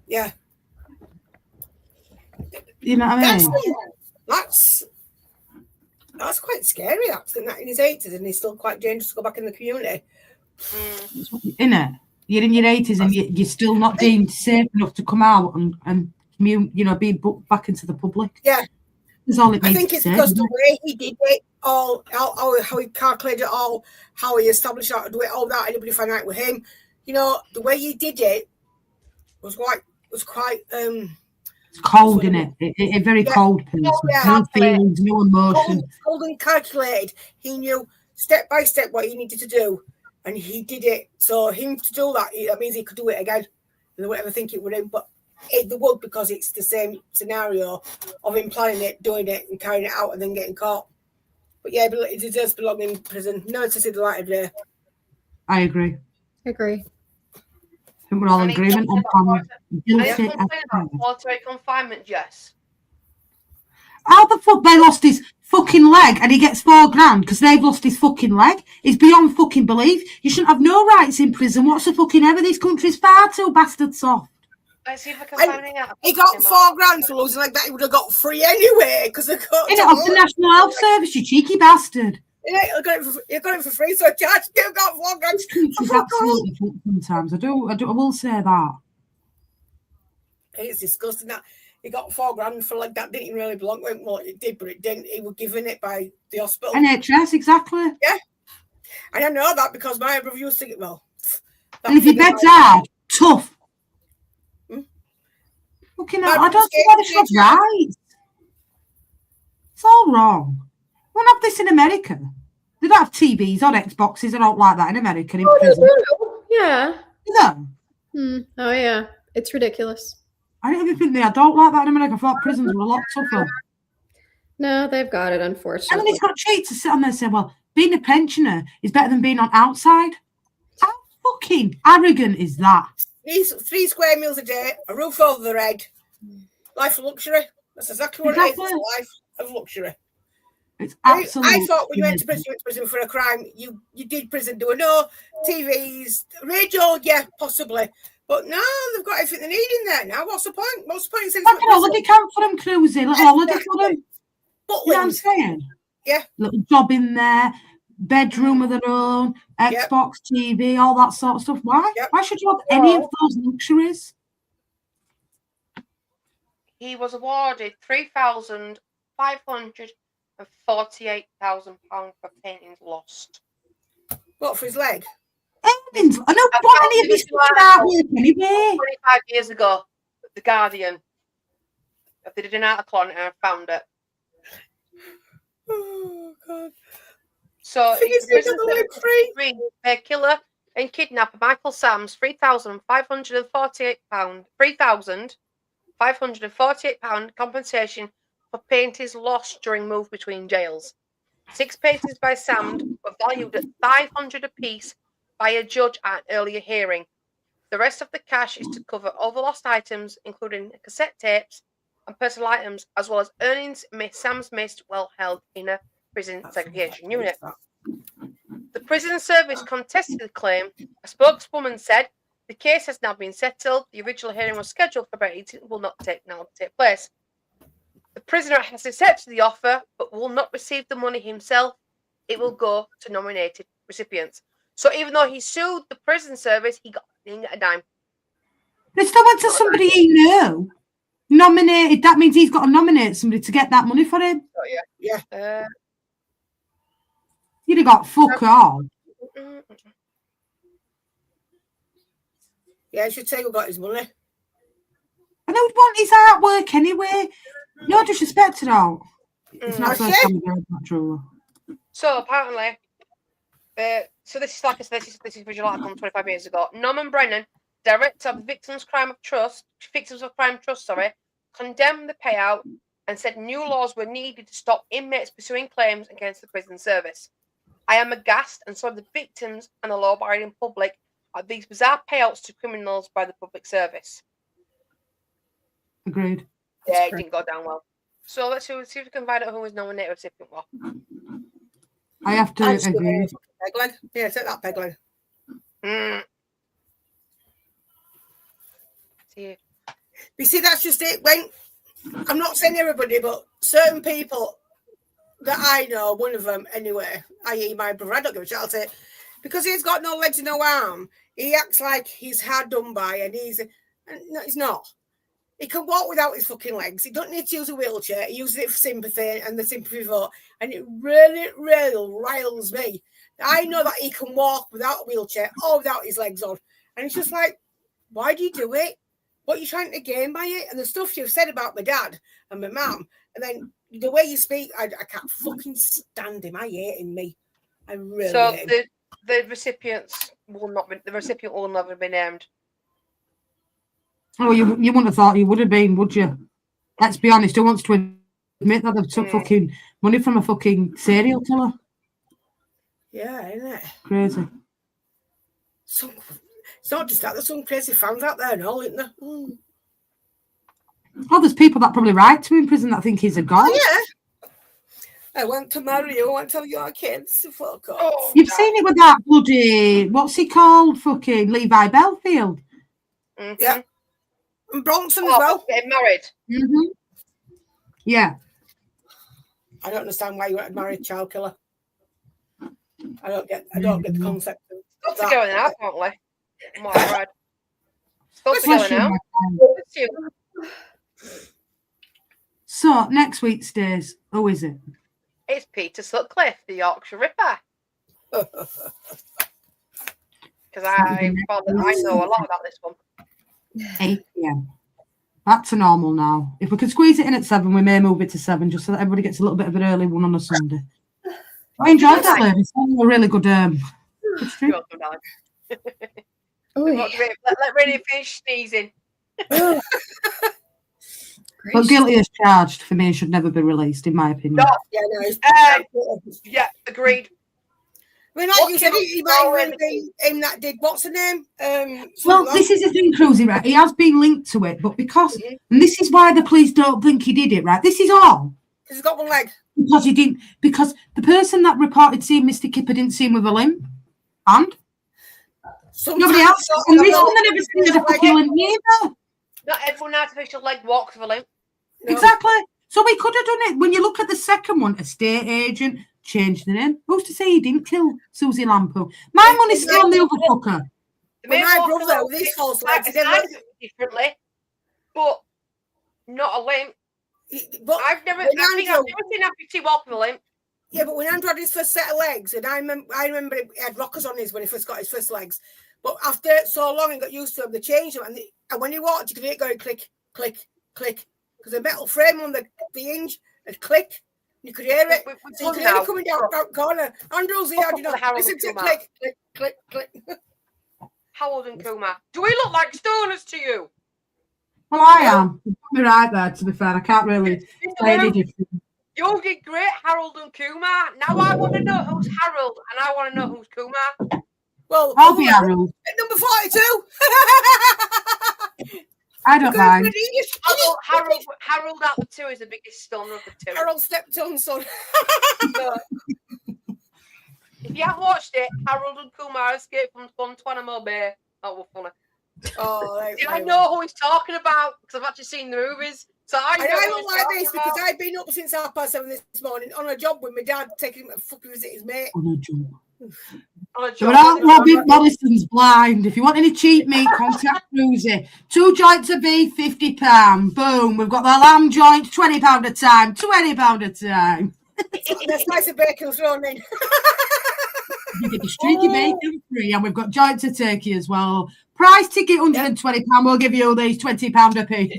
Yeah. You know what I mean? That's quite scary, actually, that in his 80s and he's still quite dangerous to go back in the community. Innit? You're in your 80s and you're still not deemed safe enough to come out and be booked back into the public. Yeah. That's all it I needs think to it's say, because the way he did it, all how he calculated it all, how he established how to do it, all that, anybody find out with him. The way he did it was quite it's cold, innit? A very cold person. No feelings, no emotion. Cold and calculated. He knew step by step what he needed to do, and he did it. So him to do that means he could do it again. They wouldn't ever think it would him, but they would, because it's the same scenario of him planning it, doing it, and carrying it out, and then getting caught. But yeah, he deserves to belong in prison. Never to see the light of day. I agree. think we're all in agreement on panel. Guilty. Solitary confinement, yes. How the fuck they lost his fucking leg and he gets $4,000 because they've lost his fucking leg? It's beyond fucking belief. You shouldn't have no rights in prison. What's the fucking ever? This country's far too bastard soft. Let's see if I can find it out. He got $4,000 for losing like that. He would have got free anyway because they got In it off the National Health Service, you cheeky bastard. You got it for free, so charge you got $4,000. This country's absolutely fucked sometimes. I will say that. It's disgusting that he got $4,000 for like that. Didn't even really belong to him. Well, it did, but it didn't. He was given it by the hospital. NHS, exactly. Yeah, and I know that because my brother used to get And if your bed's hard, tough. Looking at, I don't see why they should have rights. It's all wrong. We don't have this in America. They don't have TVs or Xboxes or all like that in America. In prison. Yeah. No. Oh, yeah. It's ridiculous. I don't even think they don't like that in America. I thought prisons were a lot tougher. No, they've got it, unfortunately. And then it's got cheats to sit on there and say, well, being a pensioner is better than being on outside. How fucking arrogant is that? 3 square meals a day, a roof over their head, life of luxury. That's exactly what it is. It's a life of luxury. It's absolutely. I thought when you went to prison for a crime, you did prison. There were no TVs, radio, yeah, possibly. But no, they've got everything they need in there now. What's the point? What's the point in saying like an holiday camp for them, cruising, little holiday for them. But you know what I'm saying? Yeah. Little job in there, bedroom of their own, Xbox, TV, all that sort of stuff. Why? Why should you have any of those luxuries? He was awarded £3,548,000 for paintings lost. What, for his leg? Earnings. I don't want any of this artwork anyway. 25 years ago, The Guardian. They did an article on it and I found it. Oh, God. So, their killer and kidnapper Micheal Sams £3,548 compensation for paintings lost during move between jails. 6 paintings by Sams were valued at $500 apiece by a judge at an earlier hearing. The rest of the cash is to cover all the lost items, including cassette tapes and personal items, as well as earnings Sams missed while held in a prison segregation unit. The prison service contested the claim. A spokeswoman said the case has now been settled. The original hearing was scheduled for about 18. Will not take place. The prisoner has accepted the offer, but will not receive the money himself. It will go to nominated recipients. So even though he sued the prison service, he got a dime. They still went to somebody he knew. Nominated. That means he's got to nominate somebody to get that money for him. Oh, yeah. You'd have got fuck all. Yeah, I should say who got his money. I don't want his artwork anyway. No disrespect at all. It's not first time I've heard that, truly. So apparently, so this is like I said, this is visual article from 25 years ago. Norman Brennan, director of Victims of Crime Trust, condemned the payout and said new laws were needed to stop inmates pursuing claims against the prison service. I am aghast, and so are the victims and the law-abiding public, at these bizarre payouts to criminals by the public service. Agreed. Yeah, it didn't go down well. So let's see if we can find out who was nominated recipient was. I have to agree. Peg leg. Yeah, take that peg leg. You see, that's just it. When I'm not saying everybody, but certain people that I know, one of them anyway, i.e. my brother, I don't give a shit, I'll say, because he's got no legs and no arm, he acts like he's hard done by, and no, he's not. He can walk without his fucking legs. He don't need to use a wheelchair. He uses it for sympathy and the sympathy vote, and it really, really riles me. I know that he can walk without a wheelchair or without his legs on, and it's just like, why do you do it? What are you trying to gain by it? And the stuff you've said about my dad and my mum, and then the way you speak, I can't fucking stand him. I hate him, me. I really hate him. The recipients will not be, the recipient will never be named. Oh, you wouldn't have thought you would have been, would you? Let's be honest, who wants to admit that they've took fucking money from a fucking serial killer? Yeah, isn't it? Crazy. So It's not just that. There's some crazy fans out there and all, isn't there? Mm. Oh, there's people that probably write to him in prison that think he's a god. Oh, yeah. I want to marry you. I want to tell your kids. Fuck off. Oh, You've seen it with that bloody, what's he called? Fucking Levi Belfield. Mhm. Yeah. And Bronson Oh, as well. getting married. Mm-hmm. Yeah. I don't understand why you want to marry a child killer. I don't get the concept of Got to that. go now, can't we? My word. Got to Bless go you, now. my friend. Bless you. So, next week's days, who is it? It's Peter Sutcliffe, the Yorkshire Ripper. Because I know a lot about this one. 8 p.m. That's a normal now. If we could squeeze it in at 7, we may move it to 7 just so that everybody gets a little bit of an early one on a Sunday. I enjoyed that, lady. It's a really good good stream. You're welcome, darling. Let Rennie finish sneezing. But guilty as charged for me should never be released, in my opinion. No. Yeah, no. Yeah, agreed. I mean, like you said, he might even be him that did, what's the name? Well, this is the thing, Cruzy, right? He has been linked to it, but because, and this is why the police don't think he did it, right? This is all. He's got one leg. Because he didn't, because the person that reported seeing Mr. Kipper didn't see him with a limp. And? Nobody else. And this one never seen with a fucking limp either. Not everyone artificial leg walks with a limp. No. Exactly. So we could have done it. When you look at the second one, estate agent, changed the name. Who's to say he didn't kill Susie Lampo? My money's still on the other fucker. My brother, with his false legs, differently, but not a limp. But I've never seen Happy walk with a limp. Yeah, but when Andrew had his first set of legs, and I remember he had rockers on his when he first got his first legs. But after so long and got used to them, they changed them. And when he walked, you could hear it going click, click, click. Because the metal frame on the hinge had click. You could hear it. So you could hear it coming down that corner. Andrew's here, you know, listen to click, click, click, click. Harold and Kumar. Do we look like stoners to you? Well, I am. You're right there, to be fair. I can't really say any different. You did great, Harold and Kumar. Now I want to know who's Harold and I want to know who's Kumar. Well, I'll be Harold. Number 42. I don't mind. Harold out of the two is the biggest stoner of the two. Harold stepson son. If you haven't watched it, Harold and Kumar escaped from Guantanamo Bay. That was funny. Oh, I know who he's talking about because I've actually seen the movies. So I don't like this because I've been up since 7:30 this morning on a job with my dad, taking him to fucking visit his mate. On a job. Robin Morrison's blind. If you want any cheap meat, contact Cruzy. 2 joints of beef, £50. Boom. We've got the lamb joint, £20 a time. £20 a time. There's slice of bacon thrown in. You get the streaky bacon free, and we've got joints of turkey as well. Price ticket £120. We'll give you all these £20 a piece.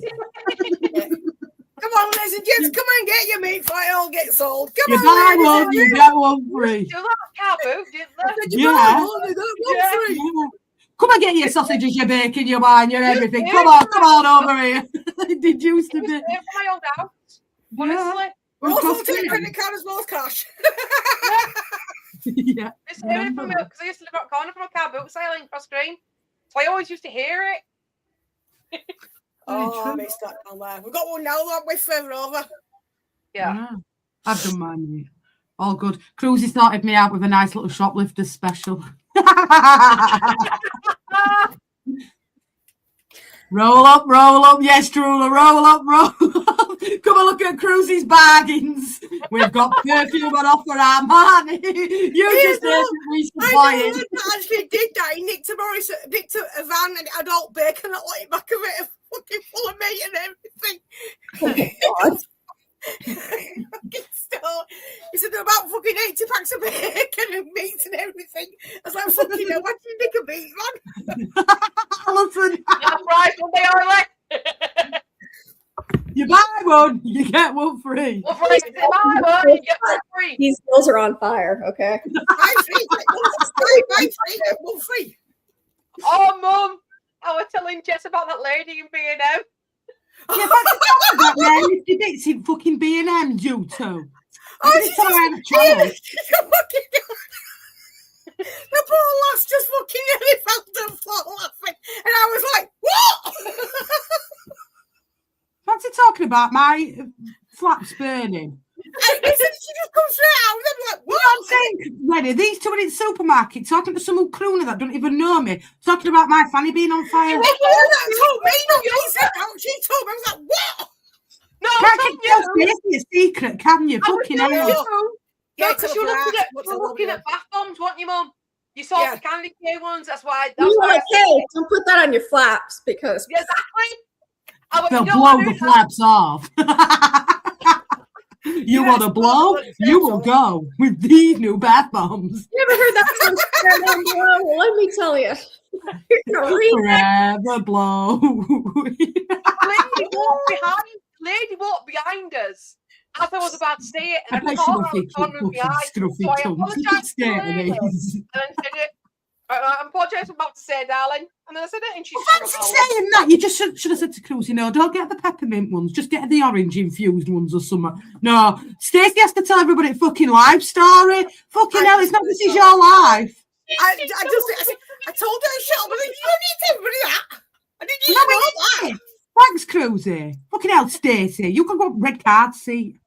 Come on, ladies and gents, come and get your meat fight all get sold. Come you on, buy one, you get one free. Do that Cabu, did they? Yeah. Free. Come and get your sausages, your bacon, your wine, your everything. Come on over here. Did you used to be? My old house, honestly. We're also taking credit card as well as cash. Yeah. It's heard from it because I used to live at corner from a car boot sailing cross screen. So I always used to hear it. Oh, I missed that down there. We've got one now, haven't we, further over? Yeah. I've done mine, mate. All good. Cruzy started me out with a nice little shoplifters special. Roll up, yes, Drooler, roll up. Come and look at Cruzy's bargains. We've got perfume on offer, our man. You just heard we supply it. I actually did that. He nicked a van and adult bacon that like back of it, fucking full of meat and everything. Oh, God. He said they're about fucking 80 packs of bacon and meat and everything. I was like, fucking hell, why did you nick a meat, man? Listen. That's right, Monday early. You buy one, you get one free. You buy one, you get one free. These bills are on fire, okay? Buy one free. Oh, Mum, I was telling Jess about that lady in B&M. Yeah, but man, 50 bits in fucking B&M, you two. The poor lass just fucking nearly fell to the floor laughing. talking about my flaps burning. Listen, she just comes straight out. I'm like, what? I'm saying, Rennie, these two are in the supermarket talking to some crooner that don't even know me, talking about my fanny being on fire. She told me, not me. She told me. I was like, what? No, Can't keep Stacey a secret, can you? Fucking hell. Yeah, because you were looking at bath bombs, weren't you, Mum? You saw the candy cane ones. That's why. You were like, hey, don't put that on your flaps because exactly. They'll blow the flaps off. You want to blow? You will go with these new bath bombs. You ever heard that song? Let me tell you. Forever blow. Lady walked behind us as I was about to say it, I and bet I she caught will her think on the behind. So I apologised to the lady, and then said it. I apologise, I'm about to say, darling, and then I said it, and she. Fancy saying that? You just should have said to Cruz, don't get the peppermint ones, just get the orange infused ones or something. No, Stacey has to tell everybody a fucking life story. Fucking hell, it's not this is your life. I told her, shut up, you don't need to everybody that. I didn't know that. Thanks, Cruzy. Fucking hell, Stacey. You can go red card seat.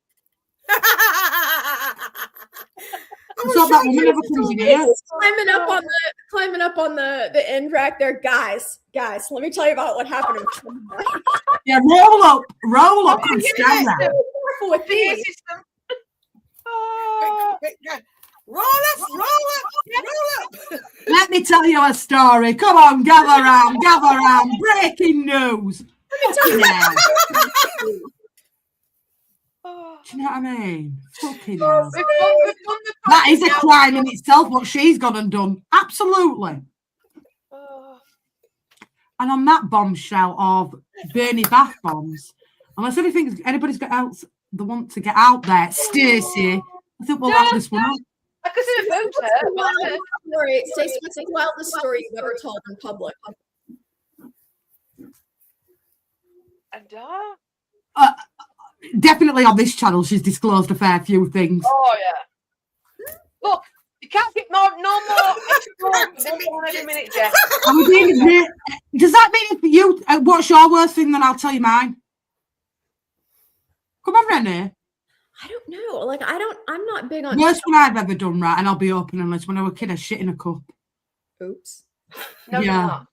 It's not that woman ever comes in here. Climbing up on the end rack there. Guys, let me tell you about what happened. Yeah, roll up and stand there. Careful with these. Roll up. Let me tell you a story. Come on, gather round. Breaking news. Let me tell you now. Do you know what I mean? Fucking hell. That is a crime in itself, what she's gone and done. Absolutely. And on that bombshell of Bernie bath bombs, unless anybody's got else they want to get out there, Stacey, I think we'll wrap this one up. I could see the Story. Stacey, what's the wildest story you've ever told in public? Definitely on this channel, she's disclosed a fair few things. Oh yeah. Look, you can't get no more every minute, Jeff. Does that mean if you? What's your worst thing? Then I'll tell you mine. Come on, Renee. I don't know. Like I'm not big on worst one I've ever done, right? And I'll be open unless when I was a kid, I shit in a cup. Oops. No, yeah.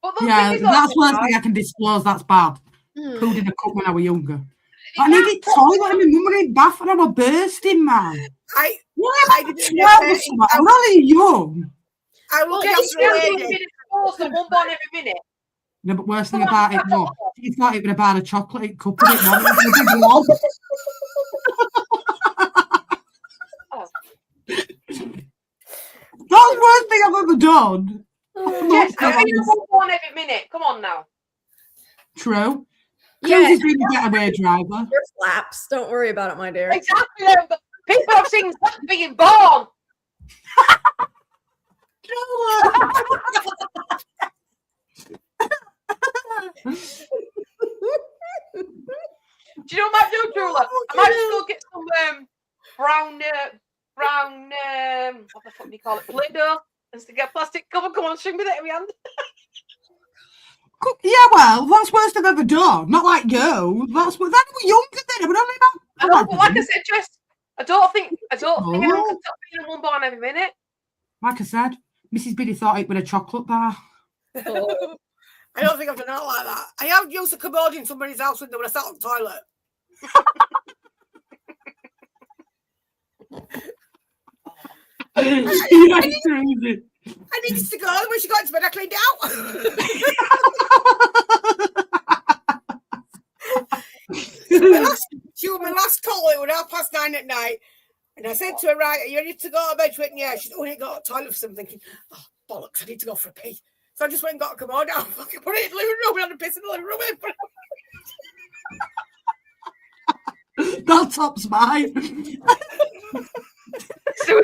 That's worst thing I can disclose. That's bad. Pooed in a cup when I was younger. I needed toilet and my mum was in bath and I was bursting, man. I'm only young. I will get one born every minute. No, but worst thing about it was, she thought it was about a chocolate cup and it wasn't. It was a big log. That's the worst thing I've ever done. Yes, I mean, one born every minute. Come on now. True. He's been a getaway driver. Your flaps. Don't worry about it, my dear. Exactly. People have seen that being born. Do you know what I might do, Drula? I might just go get some brown, what the fuck do you call it? Play-Doh, and stick a plastic cover. Come on, string with it in my hand. Yeah, well, that's the worst I've ever done. Not like you. That was younger then. But I know, but like I said, Jess, I don't think anyone can stop being one born every minute. Like I said, Mrs. Biddy thought it was a chocolate bar. Oh. I don't think I've done that like that. I have used a commode in somebody's house window when I sat on the toilet. I needed to go. When she got into bed, I cleaned it out. She was my last call. It was 9:30 at night. And I said to her, right, are you ready to go to bed? She went, yeah. She said, oh, I ain't got a toilet for something. Thinking, oh, bollocks, I need to go for a pee. So I just went and got a commode out. I put it in the living room and had a piss in the living room. That tops mine. Come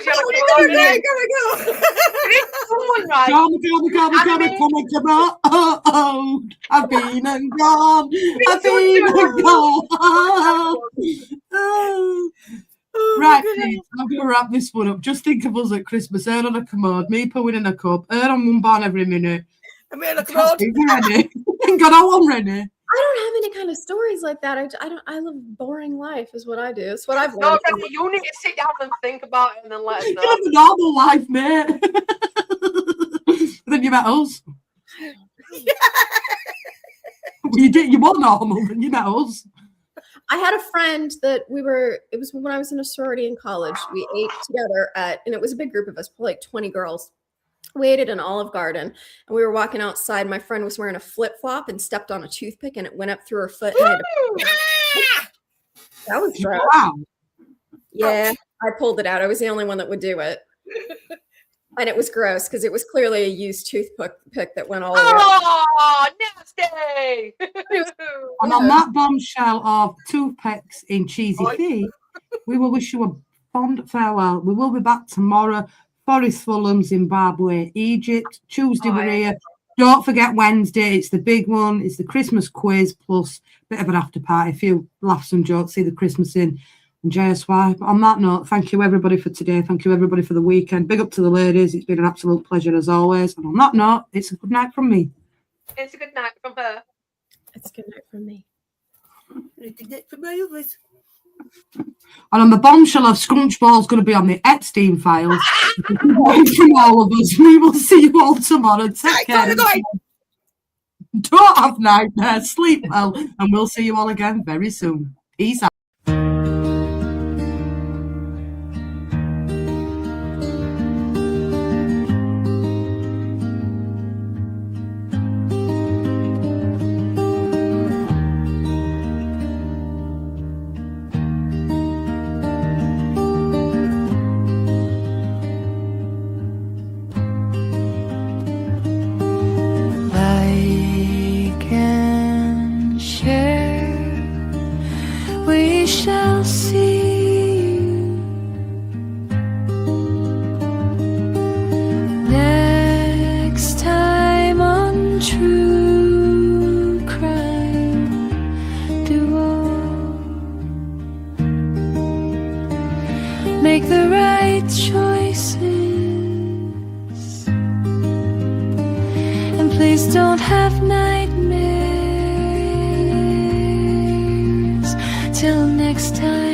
on. I've been and gone. Right, I'm going to wrap this one up. Just think of us at Christmas. Her on a commode, me pooing in a cup, her on one barn every minute. I'm in a commode. Ain't got no one ready. don't have any kind of stories like that. I live a boring life, is what I do. It's what I've No, learned. Stephanie, you need to sit down and think about it and then let us You know. have a normal life, mate. Then you met us. You were normal, then you met us. I had a friend that it was when I was in a sorority in college. We ate together and it was a big group of us, probably like 20 girls. We ate at an Olive Garden and we were walking outside. My friend was wearing a flip-flop and stepped on a toothpick and it went up through her foot. And that was gross. Wow. Yeah, I pulled it out. I was the only one that would do it. And it was gross because it was clearly a used toothpick that went all over. Oh, nasty! And on that bombshell of toothpicks in cheesy feet, we will wish you a fond farewell. We will be back tomorrow. Forest Fulham, Zimbabwe, Egypt. Tuesday we're here. Don't forget Wednesday. It's the big one. It's the Christmas quiz plus a bit of an after party. A few laughs and jokes. See the Christmas in. And JSY. On that note, thank you everybody for today. Thank you everybody for the weekend. Big up to the ladies. It's been an absolute pleasure as always. And on that note, it's a good night from me. It's a good night from her. It's a good night from me. It's a good night from my others. And on the bombshell of Scrunchball's going to be on the Epstein files. From all of us. We will see you all tomorrow. Take care. Don't have nightmares. Sleep well. And we'll see you all again very soon. Peace out. Like and share, we shall see you next time on True Crime Duo. Make the right choices. Please don't have nightmares. Till next time.